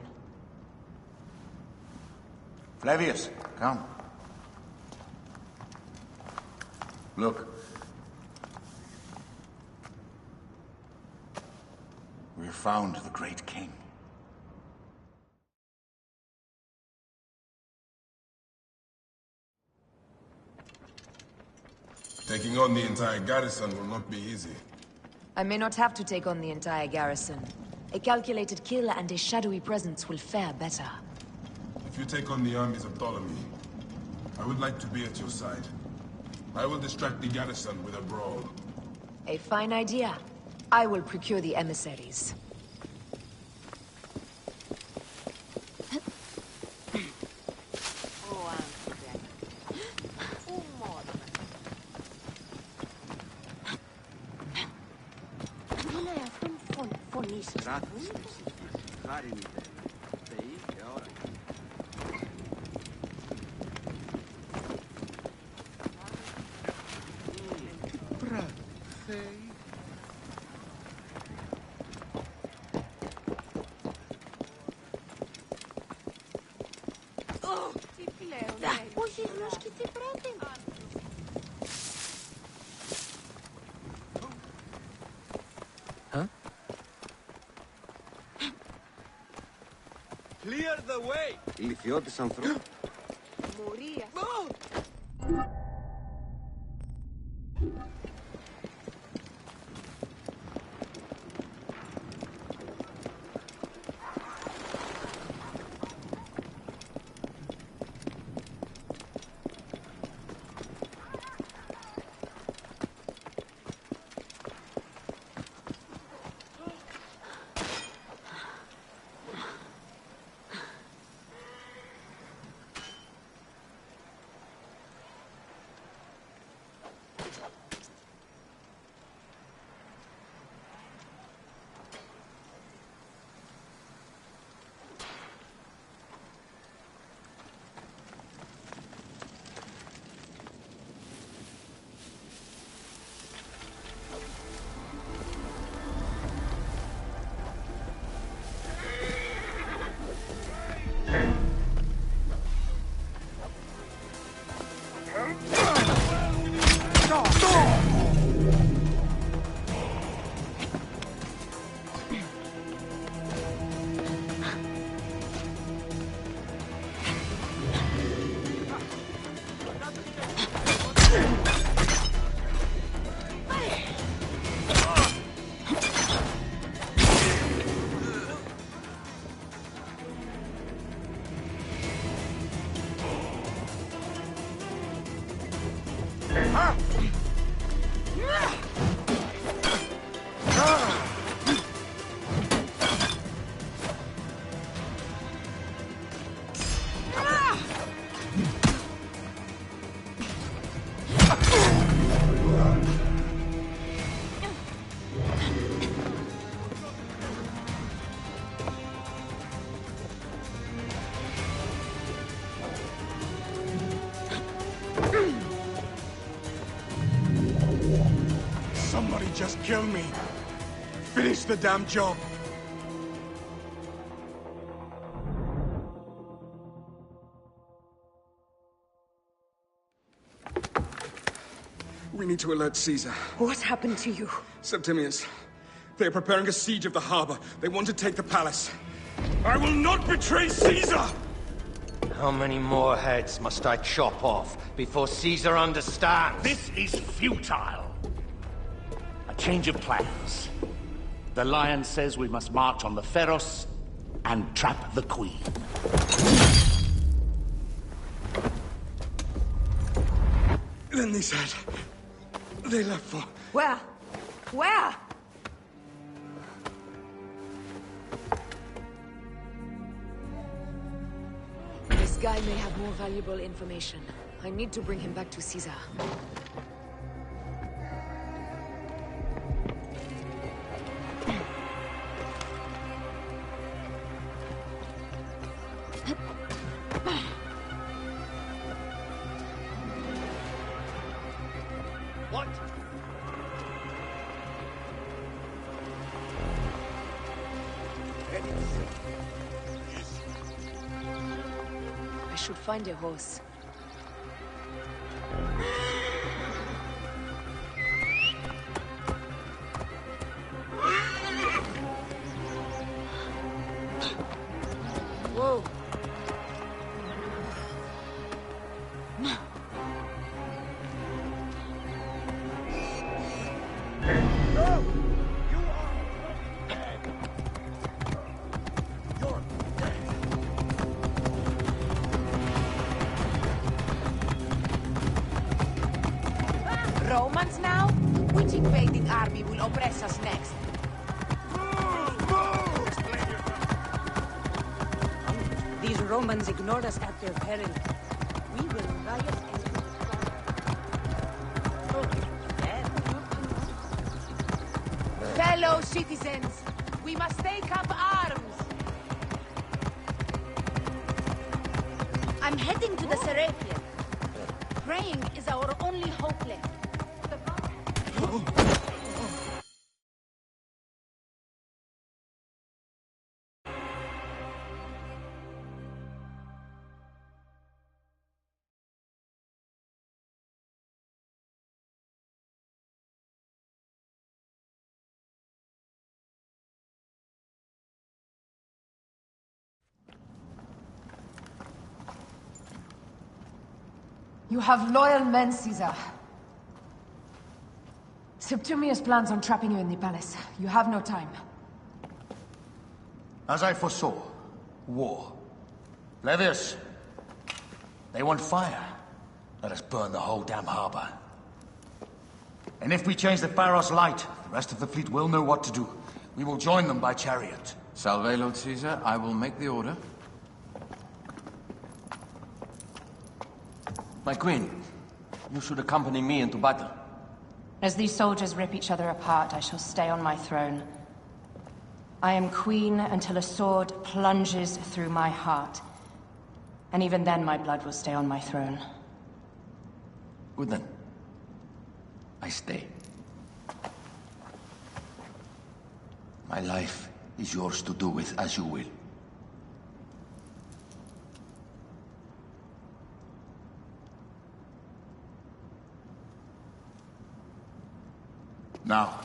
Flavius, come. Look. We have found the great king. Taking on the entire garrison will not be easy. I may not have to take on the entire garrison. A calculated kill and a shadowy presence will fare better. If you take on the armies of Ptolemy, I would like to be at your side. I will distract the garrison with a brawl. A fine idea. I will procure the emissaries. Clear the way! Ηλιθιώτης ανθρώπου. Kill me. Finish the damn job. We need to alert Caesar. What happened to you? Septimius. They are preparing a siege of the harbor. They want to take the palace. I will not betray Caesar! How many more heads must I chop off before Caesar understands? This is futile. A change of plans. The Lion says we must march on the Pharos and trap the Queen. Then they said... they left for... Where? Where? This guy may have more valuable information. I need to bring him back to Caesar. What? I should find a horse. Whoa. Romans now? Which invading army will oppress us next? These Romans ignored us at their peril. We will riot Fellow citizens, we must take up arms. I'm heading to the Serapeum. Praying is our only hope left. You have loyal men, Caesar. Septimius plans on trapping you in the palace. You have no time. As I foresaw, war. Levius, they want fire. Let us burn the whole damn harbor. And if we change the Pharos light, the rest of the fleet will know what to do. We will join them by chariot. Salve, Lord Caesar. I will make the order. My queen, you should accompany me into battle. As these soldiers rip each other apart, I shall stay on my throne. I am queen until a sword plunges through my heart. And even then, my blood will stay on my throne. Good then. I stay. My life is yours to do with as you will. Now,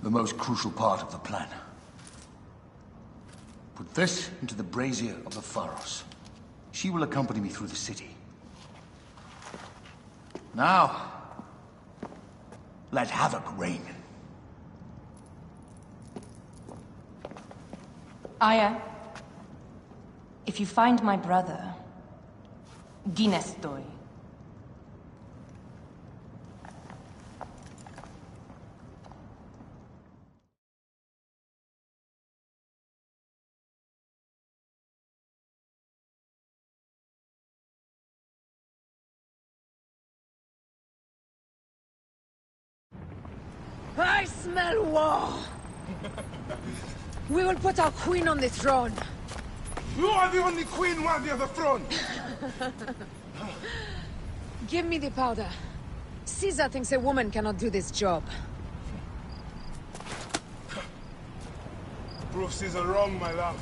the most crucial part of the plan. Put this into the brazier of the Pharos. She will accompany me through the city. Now, let havoc reign. Aya, if you find my brother, Ginestoi. I smell war! We will put our queen on the throne. You are the only queen worthy of the throne! Give me the powder. Caesar thinks a woman cannot do this job. Proof Caesar wrong, my love.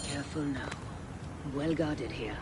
Careful now. Well guarded here.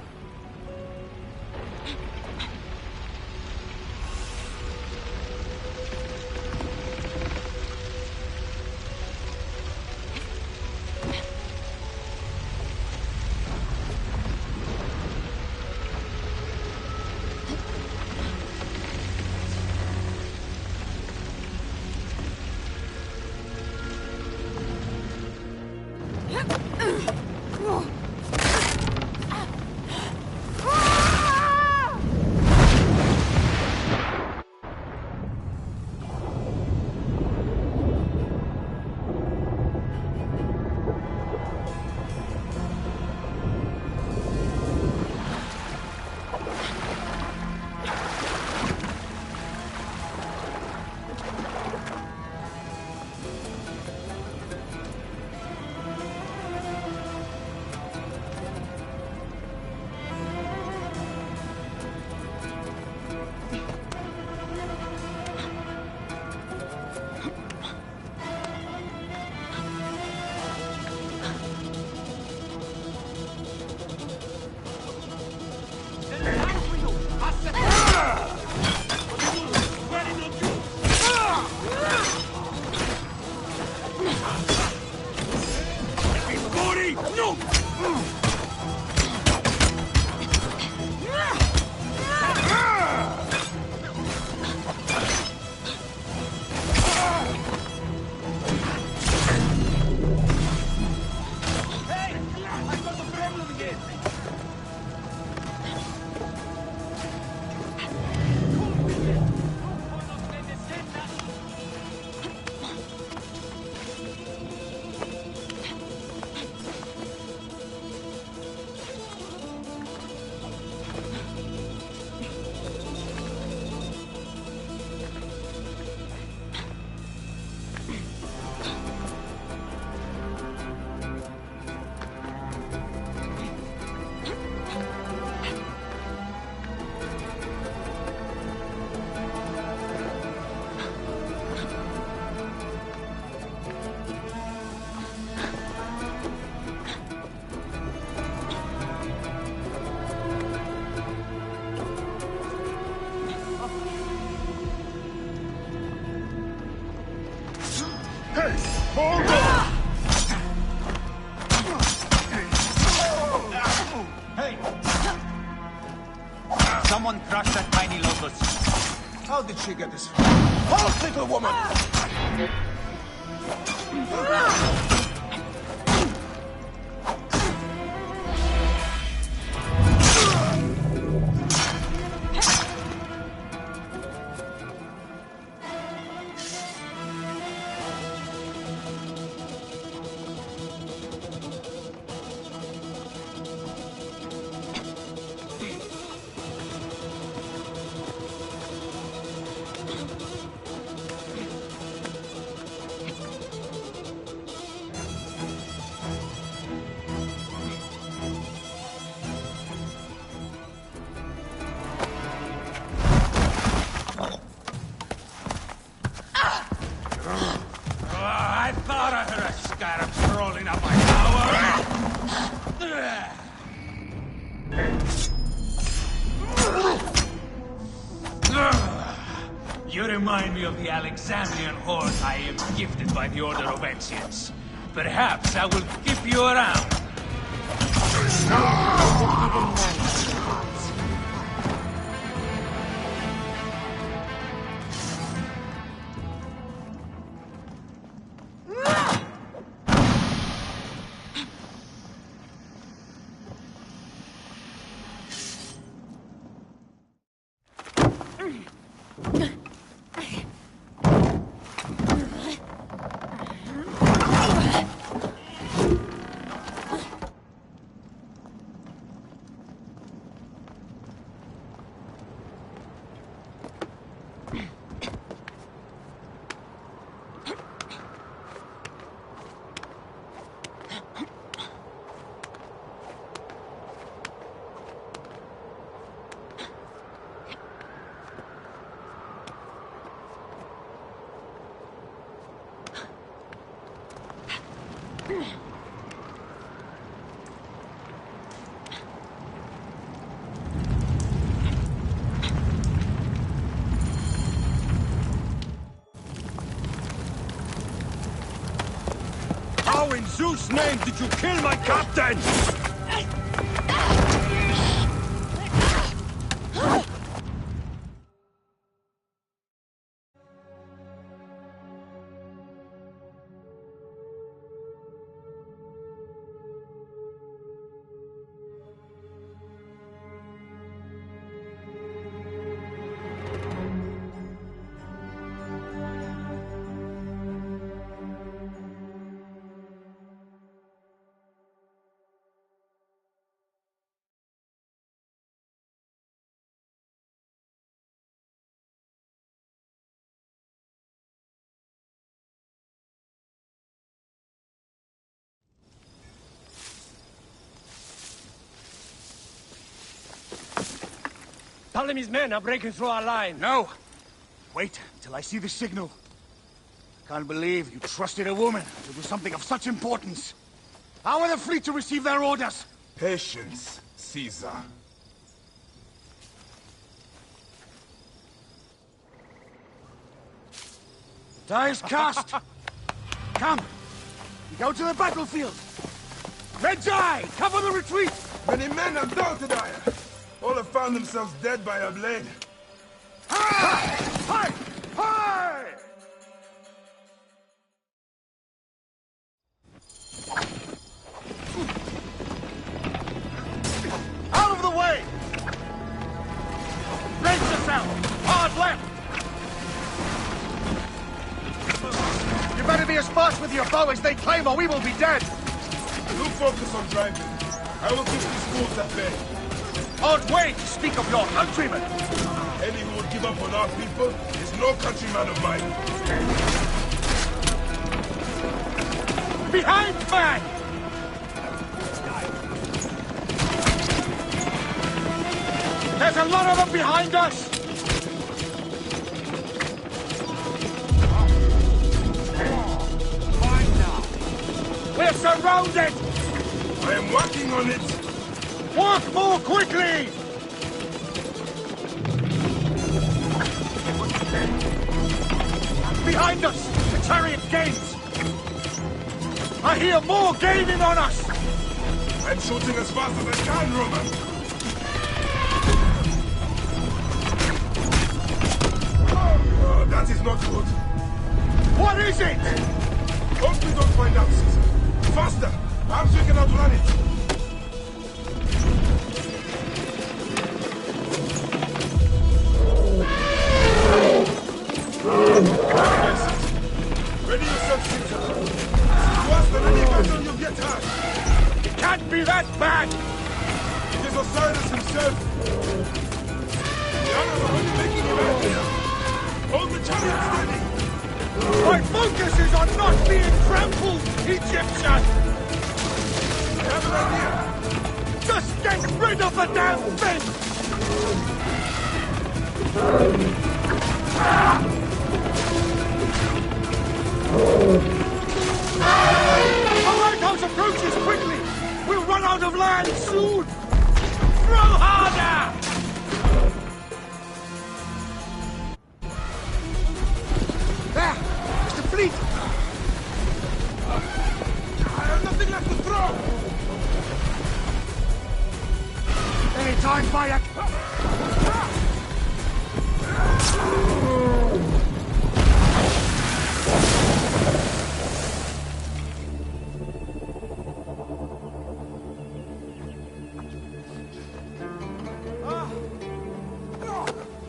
Someone crushed that tiny locust. How did she get this far? Halt, little woman! I thought I heard a scarab crawling up my tower. You remind me of the Alexandrian horse I am gifted by the Order of Ancients. Perhaps I will keep you around. devil's name did you kill my captain? Ptolemy's men are breaking through our line. No! Wait till I see the signal. I can't believe you trusted a woman to do something of such importance. How are the fleet to receive their orders? Patience, Caesar. Die is cast! Come! We go to the battlefield! Red Eye! Cover the retreat! Many men have gone to die. All have found themselves dead by a blade. Hi! Hi! Hi! Out of the way! Brace yourself! Hard left! You better be as fast with your bow as they claim or we will be dead! You focus on driving. I will keep these fools at bay. Hard way to speak of your countrymen! Any who would give up on our people is no countryman of mine. Behind man! There's a lot of them behind us! Fine now. We're surrounded! I am working on it! Walk more quickly! Behind us! The chariot gains! I hear more gaining on us! I'm shooting as fast as I can, Roman! Oh, that is not good. What is it? Hope we don't find out, Caesar. Faster! Perhaps we can outrun it! Ready yourself, Caesar. This is worse than any battle you'll get hurt. It can't be that bad! It is Osiris himself. The others are only making him angrier. Hold the chariot steady. My focus is on not being trampled, Egyptian! I have an idea. Just get rid of the damn thing! The lighthouse approaches quickly! We'll run out of land soon! Throw harder! There! It's the fleet! I have nothing left to throw! Any time, Bayek!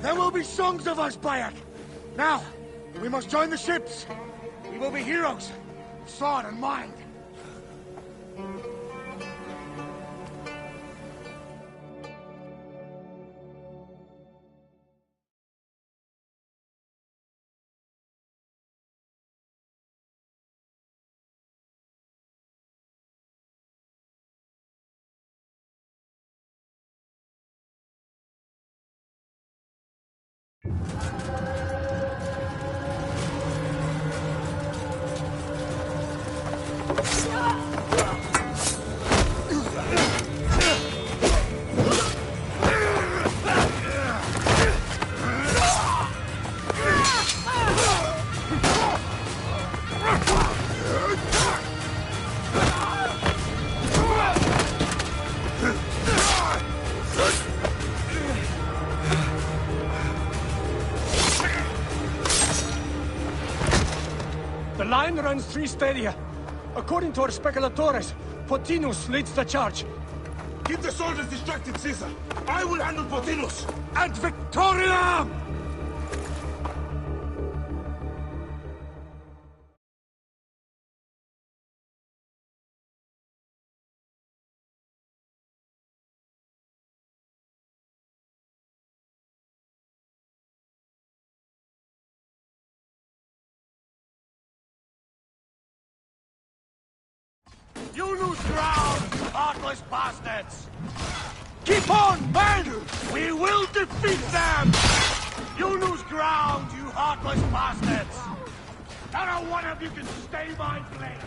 There will be songs of us, Bayek! Now, we must join the ships! We will be heroes, sword and mind! defends 3 stadia. According to our speculatores, Potinus leads the charge. Keep the soldiers distracted, Caesar. I will handle Potinus. And Victoria! You lose ground, heartless bastards! Keep on, men! We will defeat them! You lose ground, you heartless bastards! Not a one of you can stay my place!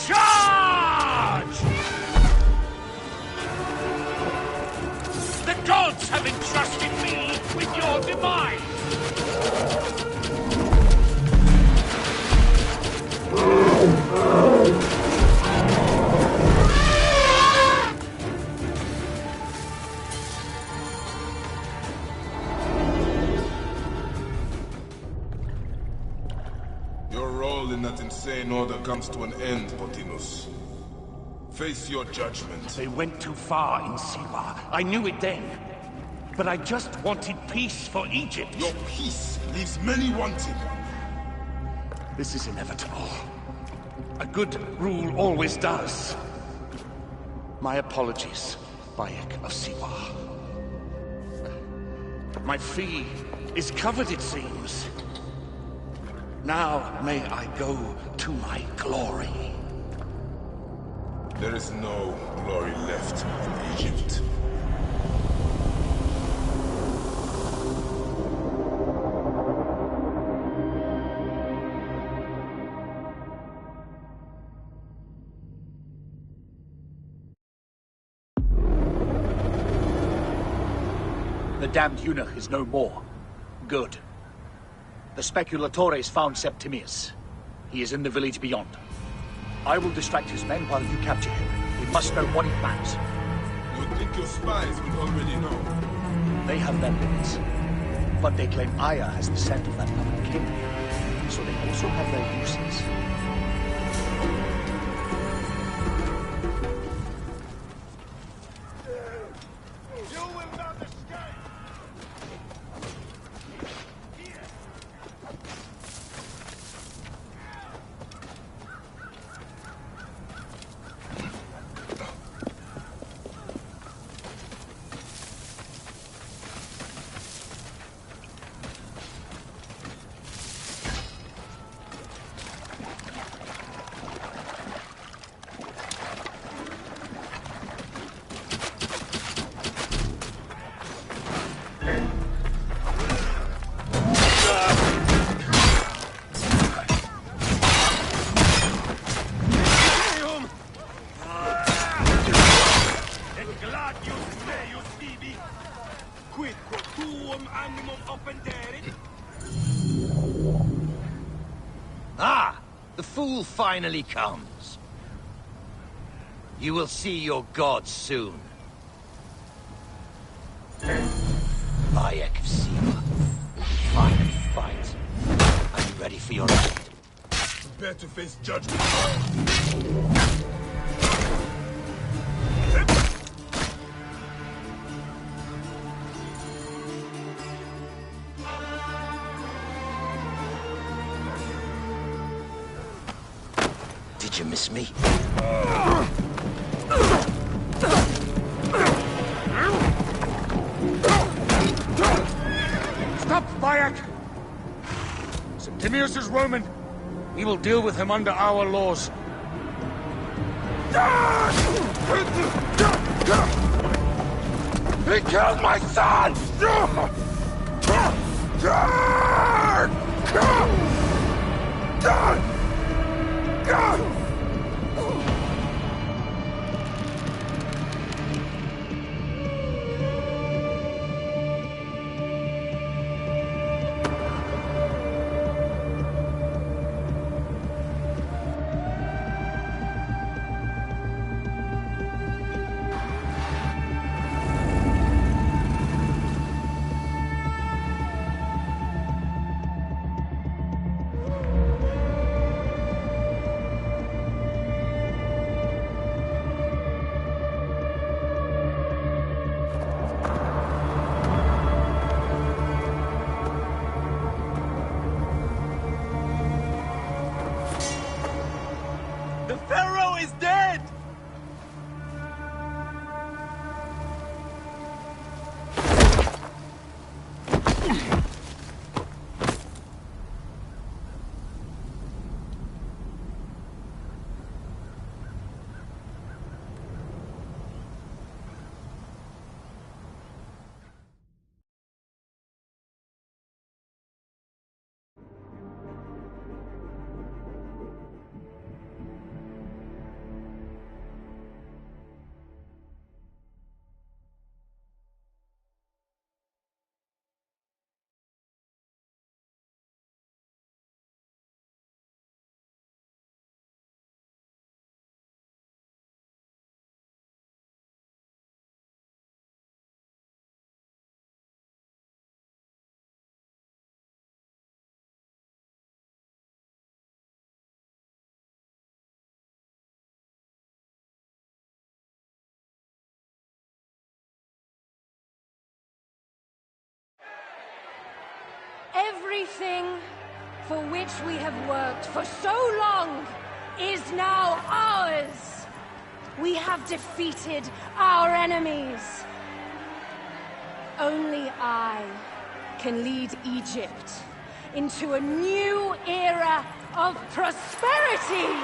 Charge! The gods have entrusted me with your demise! Your role in that insane order comes to an end, Potinus. Face your judgment. They went too far in Siwa. I knew it then. But I just wanted peace for Egypt. Your peace leaves many wanting. This is inevitable. A good rule always does. My apologies, Bayek of Siwa. My fee is covered, it seems. Now may I go to my glory. There is no glory left in Egypt. The damned eunuch is no more. Good. The speculatores found Septimius. He is in the village beyond. I will distract his men while you capture him. We must know what he plans. You think your spies will already know? They have their limits. But they claim Aya has the scent of that other king. So they also have their uses. Ah! The fool finally comes. You will see your gods soon. Bayek of Siwa. Finally fight. Are you ready for your end? Prepare to face judgment. Did you miss me? Stop, Bayek! Septimius is Roman. We will deal with him under our laws. He killed my son! Everything for which we have worked for so long is now ours. We have defeated our enemies. Only I can lead Egypt into a new era of prosperity.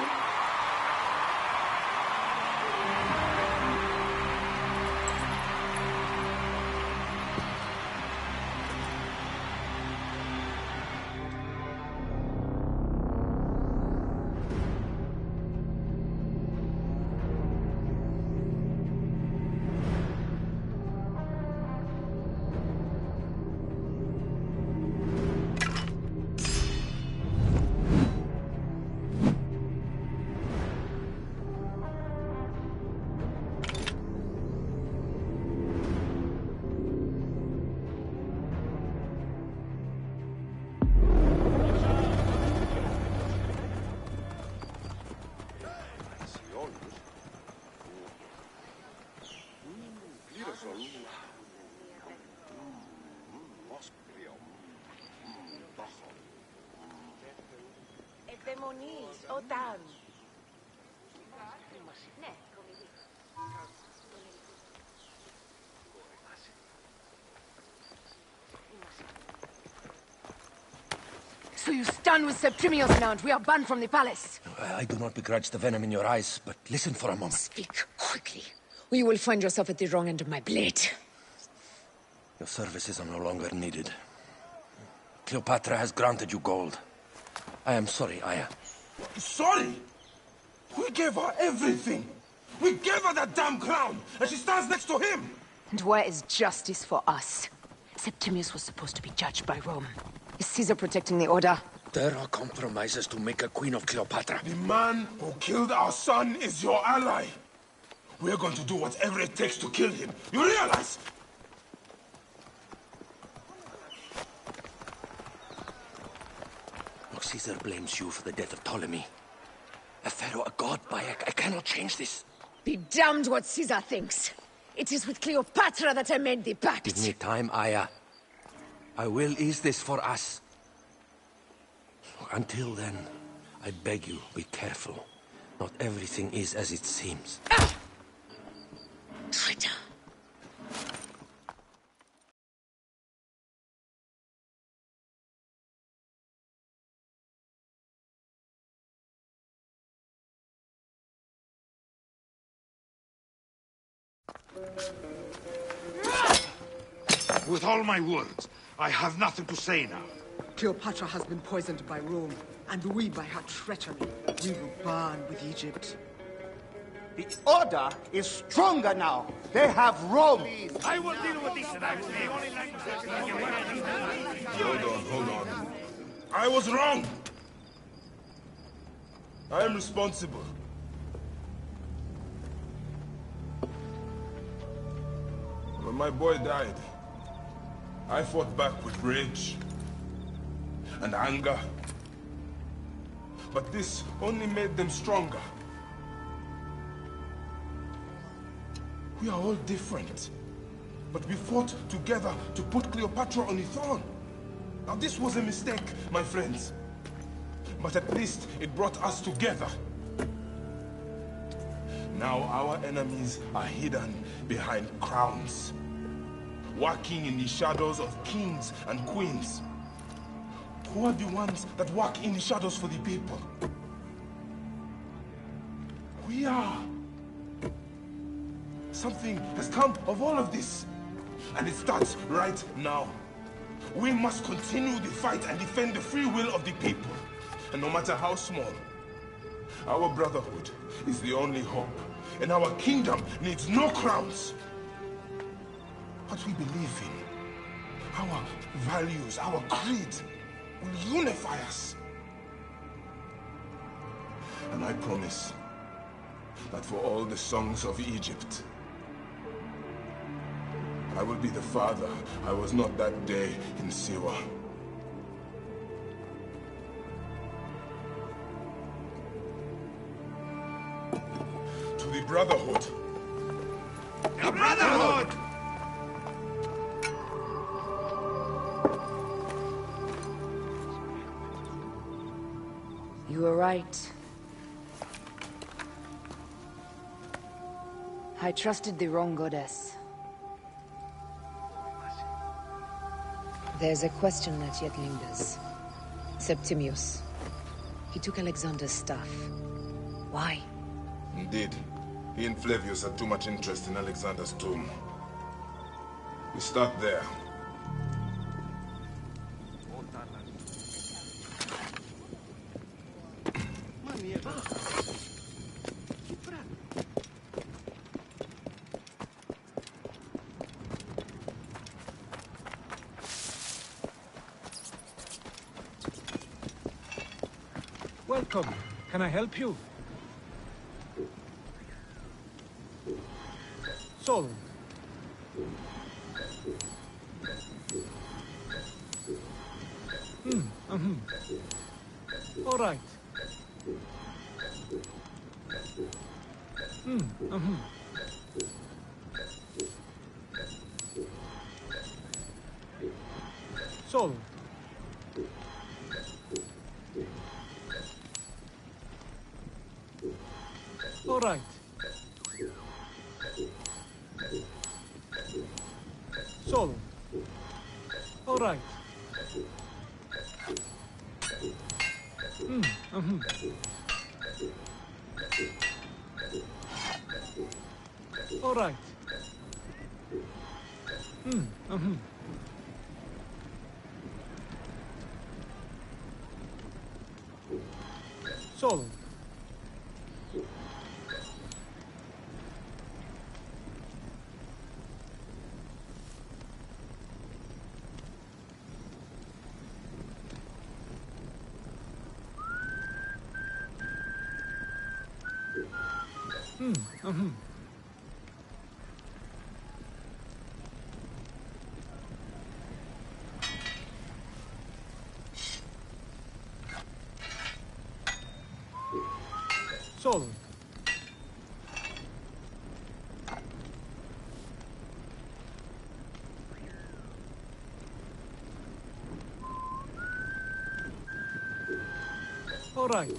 So you stand with Septimius now, and we are banned from the palace. I do not begrudge the venom in your eyes, but listen for a moment. Speak quickly, or you will find yourself at the wrong end of my blade. Your services are no longer needed. Cleopatra has granted you gold. I am sorry, Aya. Sorry? We gave her everything. We gave her that damn crown, and she stands next to him. And where is justice for us? Septimius was supposed to be judged by Rome. Is Caesar protecting the order? There are compromises to make a queen of Cleopatra. The man who killed our son is your ally. We're going to do whatever it takes to kill him. You realize? Look, Caesar blames you for the death of Ptolemy. A pharaoh, a god, Bayek. I cannot change this. Be damned what Caesar thinks. It is with Cleopatra that I made the pact. Give me time, Aya. I will ease this for us. Until then, I beg you, be careful. Not everything is as it seems. Traitor. With all my words, I have nothing to say now. Cleopatra has been poisoned by Rome, and we by her treachery. We will burn with Egypt. The order is stronger now. They have Rome. I will deal with this. Hold on. I was wrong. I am responsible. When my boy died, I fought back with rage and anger. But this only made them stronger. We are all different. But we fought together to put Cleopatra on the throne. Now this was a mistake, my friends. But at least it brought us together. Now our enemies are hidden behind crowns. walking in the shadows of kings and queens. Who are the ones that walk in the shadows for the people? We are. Something has come of all of this, and it starts right now. We must continue the fight and defend the free will of the people. And no matter how small, our brotherhood is the only hope, and our kingdom needs no crowns. What we believe in, our values, our creed, will unify us. And I promise that for all the songs of Egypt, I will be the father I was not that day in Siwa. To the Brotherhood. The Brotherhood! You were right. I trusted the wrong goddess. There's a question that yet lingers. Septimius. He took Alexander's stuff. Why? Indeed. He and Flavius had too much interest in Alexander's tomb. We start there. Welcome. Can I help you? Soul. All right. Soul. All right. Solo. All right. All right. Solo. Solo. All right.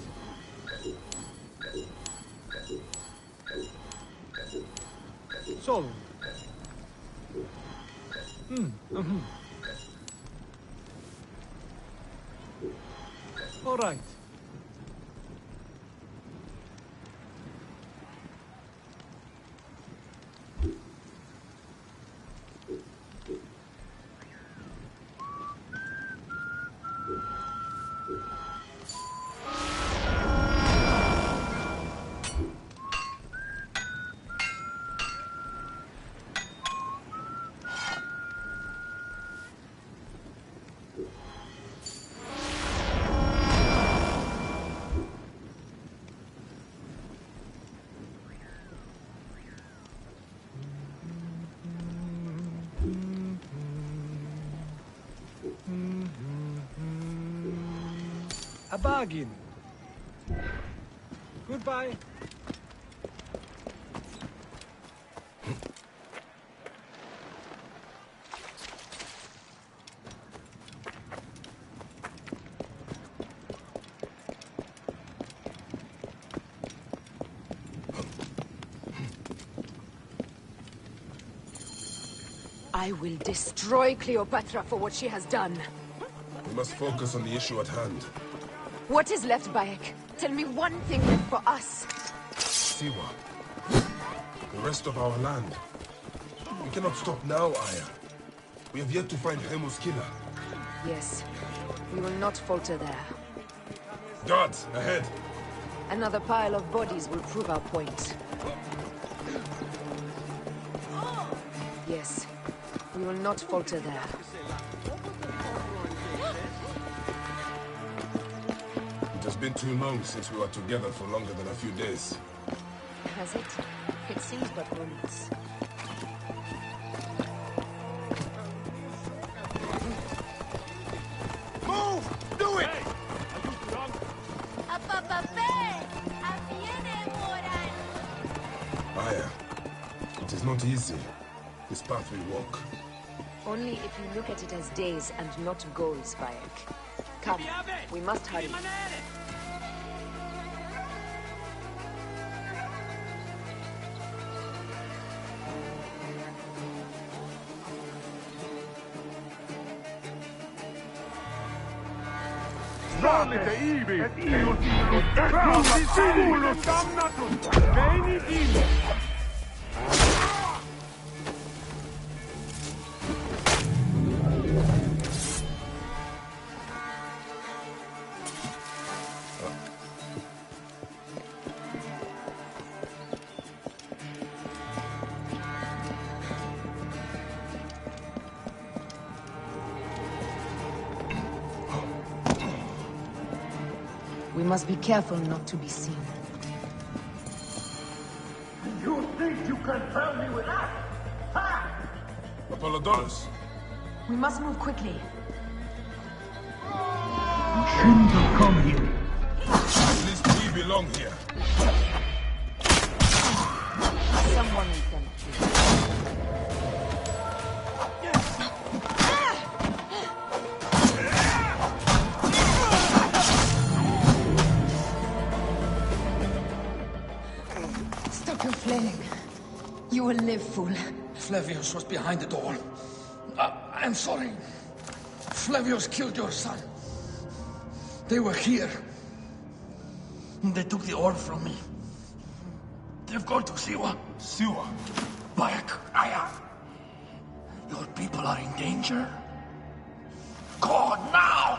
Solo. All right. A bargain. Goodbye. I will destroy Cleopatra for what she has done. We must focus on the issue at hand. What is left, Bayek? Tell me one thing left for us. Siwa. The rest of our land. We cannot stop now, Aya. We have yet to find Hemu's killer. Yes. We will not falter there. Guards, ahead! Another pile of bodies will prove our point. Yes. We will not falter there. It has been too long since we were together for longer than a few days. Has it? It seems but moments. Move! Do it! Aya, it is not easy, this path we walk. Only if you look at it as days and not goals, Bayek. Come, we must hurry. Volete ibi, et io ti illustravo, damnatus, venit in. We must be careful not to be seen. You think you can tell me with that? Ha! Apollodorus! We must move quickly. You shouldn't have come here. At least we belong here. Someone we can kill. Stop your flailing. You will live, fool. Flavius was behind the door. I'm sorry. Flavius killed your son. They were here. They took the orb from me. They've gone to Siwa. Siwa? Bayek, Aya. Your people are in danger. Go now!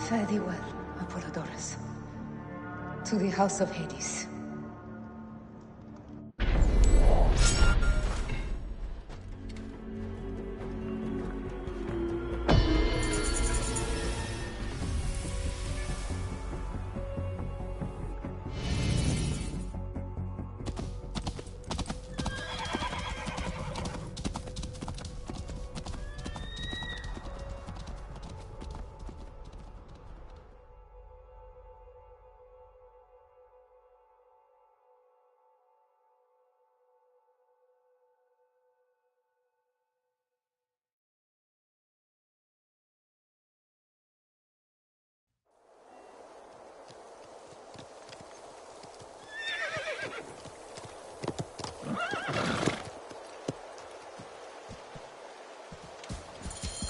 Fare thee well, Apollodorus. To the House of Hades.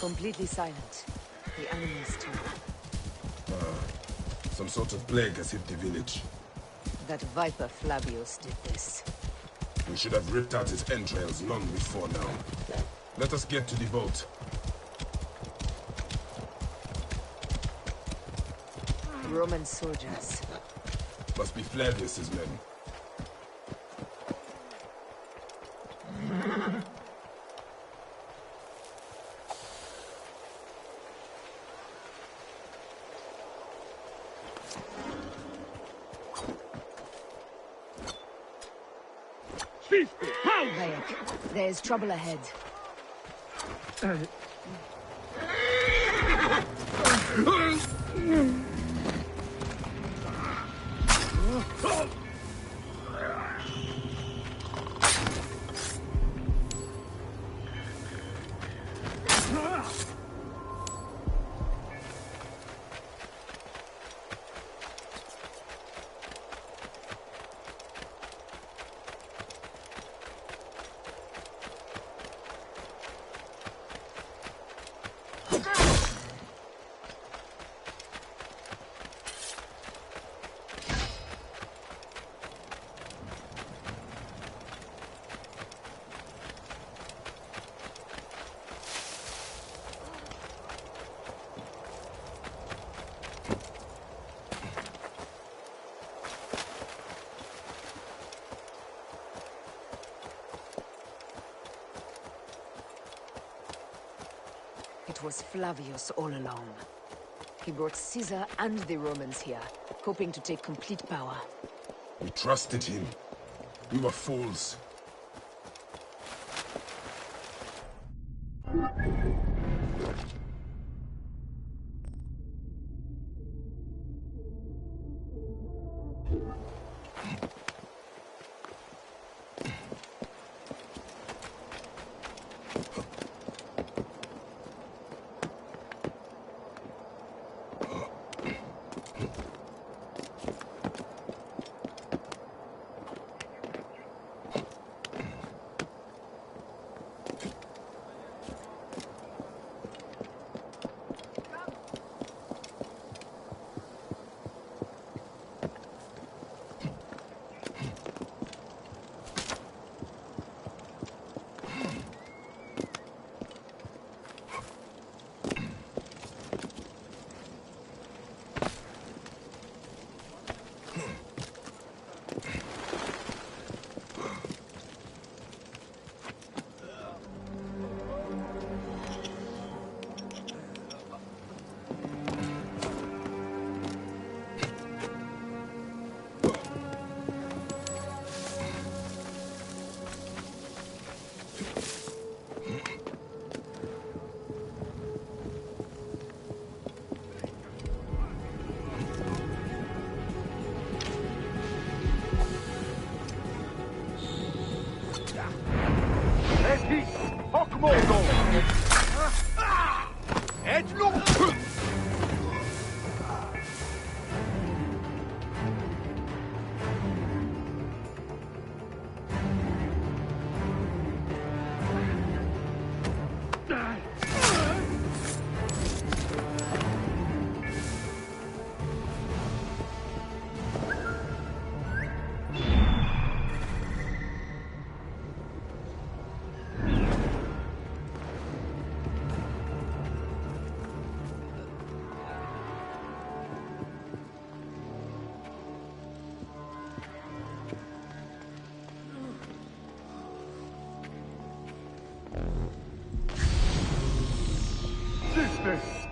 Completely silent. The animals too. Some sort of plague has hit the village. That viper Flavius did this. We should have ripped out his entrails long before now. Let us get to the boat. Roman soldiers. Must be Flavius's men. Bayek, there is trouble ahead. It was Flavius all along. He brought Caesar and the Romans here, hoping to take complete power. We trusted him. We were fools.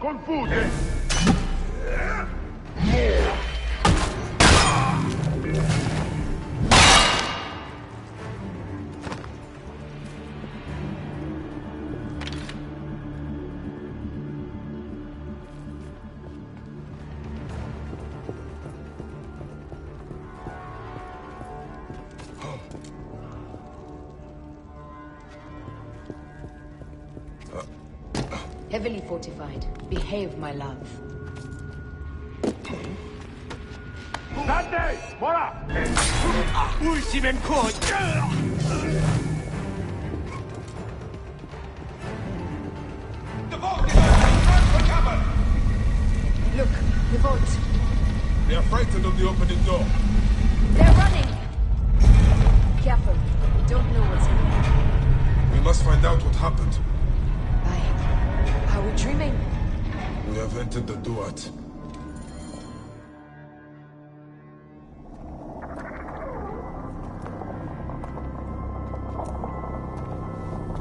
Confute! Heavily fortified. Behave, my love. Dante! Mora! Ultimen coach! Look, the vault. They are frightened of the opening door. They're running! Careful. We don't know what's in there. We must find out what happened. Are we dreaming? We have entered the Duat.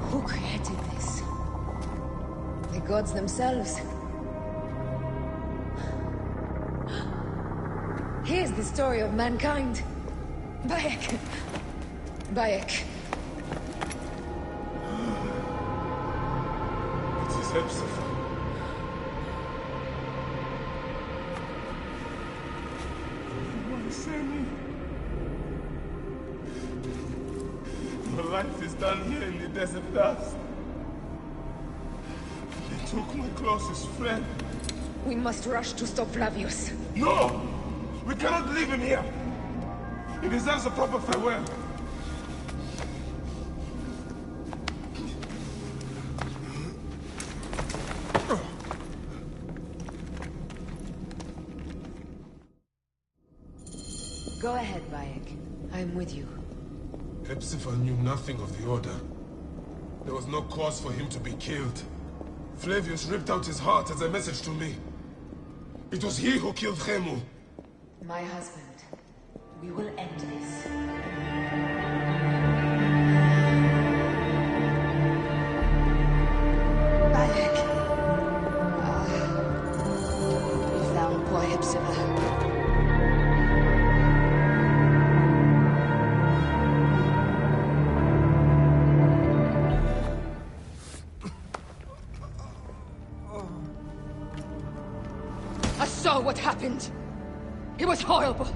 Who created this? The gods themselves. Here's the story of mankind. Bayek. Bayek. It is Hepzibah. My life is done here in the desert dust. They took my closest friend. We must rush to stop Flavius. No! We cannot leave him here! He deserves a proper farewell. Go ahead, Bayek. I'm with you. Hepzibah knew nothing of the Order. There was no cause for him to be killed. Flavius ripped out his heart as a message to me. It was he who killed Khemu. My husband. We will end this. Bayek. We found poor Hepzibah. I saw what happened. It was horrible.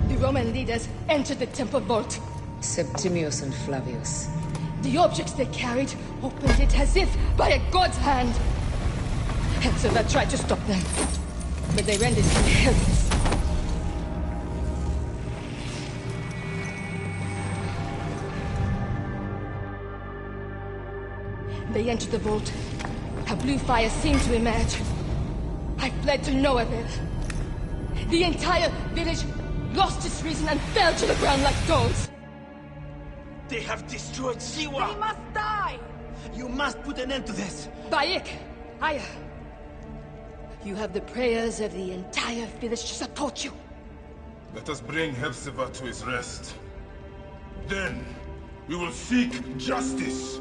The Roman leaders entered the temple vault. Septimius and Flavius. The objects they carried opened it as if by a god's hand. Hepzibah tried to stop them, but they rendered him helpless. They entered the vault. A blue fire seemed to emerge. I fled to no avail. The entire village lost its reason and fell to the ground like stones. They have destroyed Siwa! They must die! You must put an end to this! Bayek! Aya! You have the prayers of the entire village to support you. Let us bring Hepzibah to his rest. Then, we will seek justice.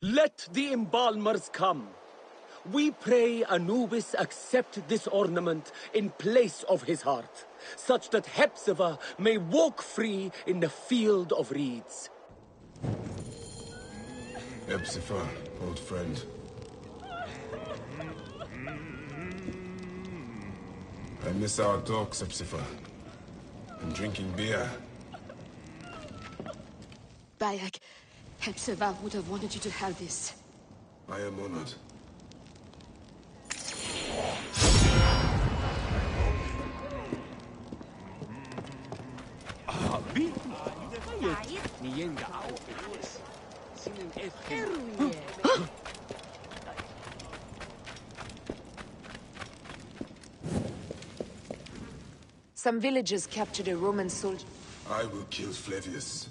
Let the embalmers come. We pray Anubis accept this ornament in place of his heart, such that Hepzibah may walk free in the field of reeds. Hepzibah, old friend. I miss our talks, Hepzibah. And drinking beer. Bayek, Hepzibah would have wanted you to have this. I am honored. Some villagers captured a Roman soldier. I will kill Flavius.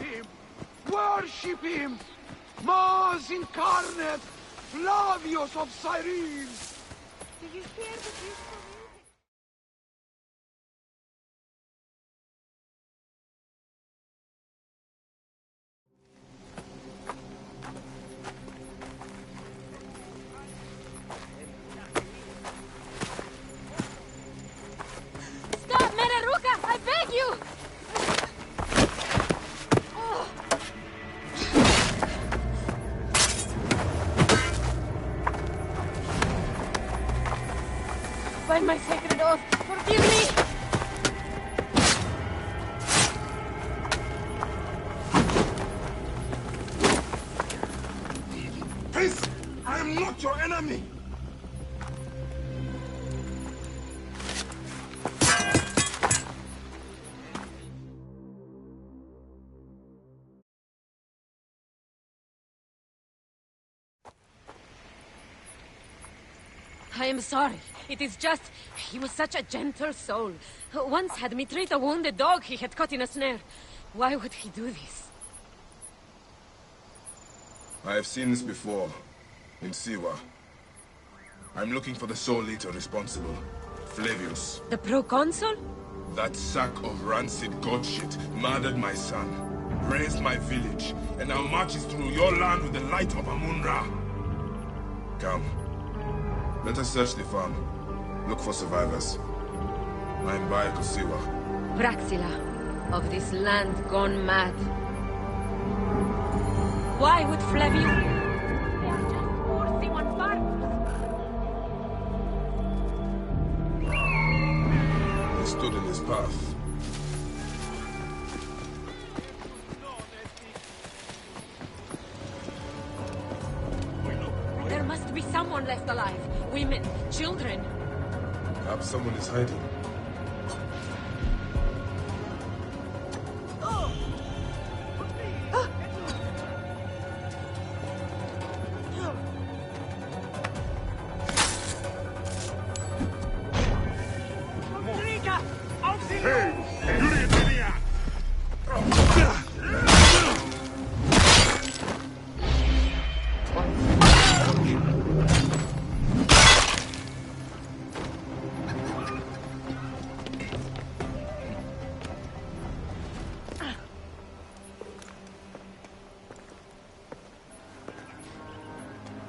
him! Worship him! Mars incarnate! Flavius of Cyrene! Do you hear the beautiful music? Stop, Mereruka! I beg you! By my sacred oath, forgive me! Prince, I am not your enemy! I am sorry. It is just... he was such a gentle soul. Once had me treat a wounded dog he had caught in a snare. Why would he do this? I have seen this before, in Siwa. I'm looking for the sole leader responsible, Flavius. The proconsul? That sack of rancid god shit murdered my son, razed my village, and now marches through your land with the light of Amun-Ra. Come. Let us search the farm. Look for survivors. I'm by Siwa. Praxila, of this land gone mad. Why would Flavius... They are just poor Siwan farmers. They stood in his path. There must be someone left alive. Women, children. Perhaps someone is hiding.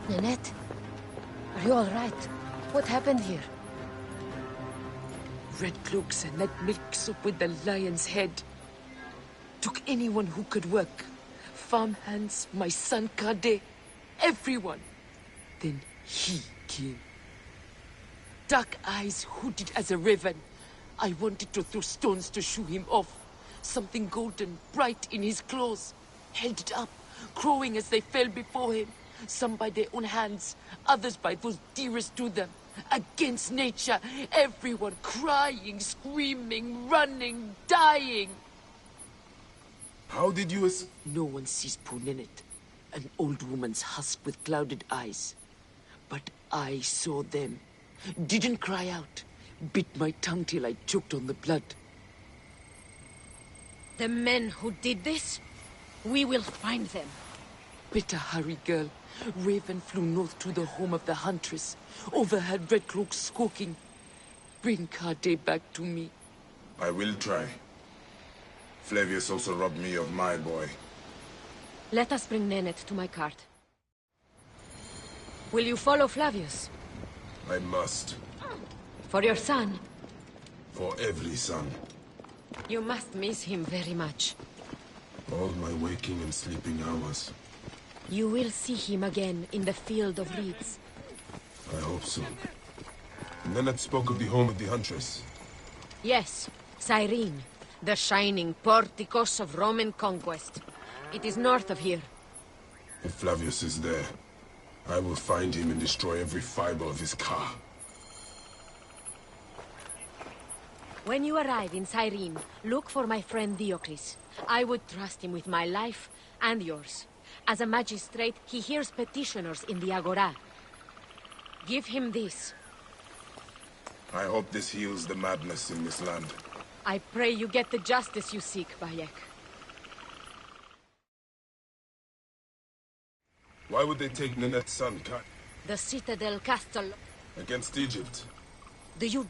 Nanette, are you all right? What happened here? Red cloaks and that milk soup with the lion's head. Took anyone who could work. Farmhands, my son Kade, everyone. Then he came. Dark eyes hooded as a raven. I wanted to throw stones to shoo him off. Something golden, bright in his claws. Held it up, crowing as they fell before him. Some by their own hands, others by those dearest to them. Against nature, everyone crying, screaming, running, dying. How did you No one sees Punenet, an old woman's husk with clouded eyes. But I saw them. Didn't cry out. Bit my tongue till I choked on the blood. The men who did this? We will find them. Better hurry, girl. Raven flew north to the home of the huntress. Overheard red cloaks squawking. Bring Kade back to me. I will try. Flavius also robbed me of my boy. Let us bring Nenet to my cart. Will you follow Flavius? I must. For your son? For every son. You must miss him very much. All my waking and sleeping hours. You will see him again in the field of reeds. I hope so. Nenad spoke of the home of the huntress. Yes, Cyrene, the shining porticos of Roman conquest. It is north of here. If Flavius is there, I will find him and destroy every fiber of his car. When you arrive in Cyrene, look for my friend Diocles. I would trust him with my life and yours. As a magistrate, he hears petitioners in the Agora. Give him this. I hope this heals the madness in this land. I pray you get the justice you seek, Bayek. Why would they take Nanette's son, Kat? The Citadel Castle. Against Egypt? Do you...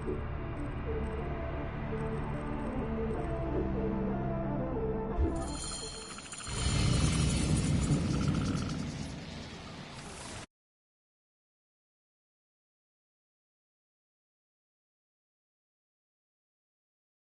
you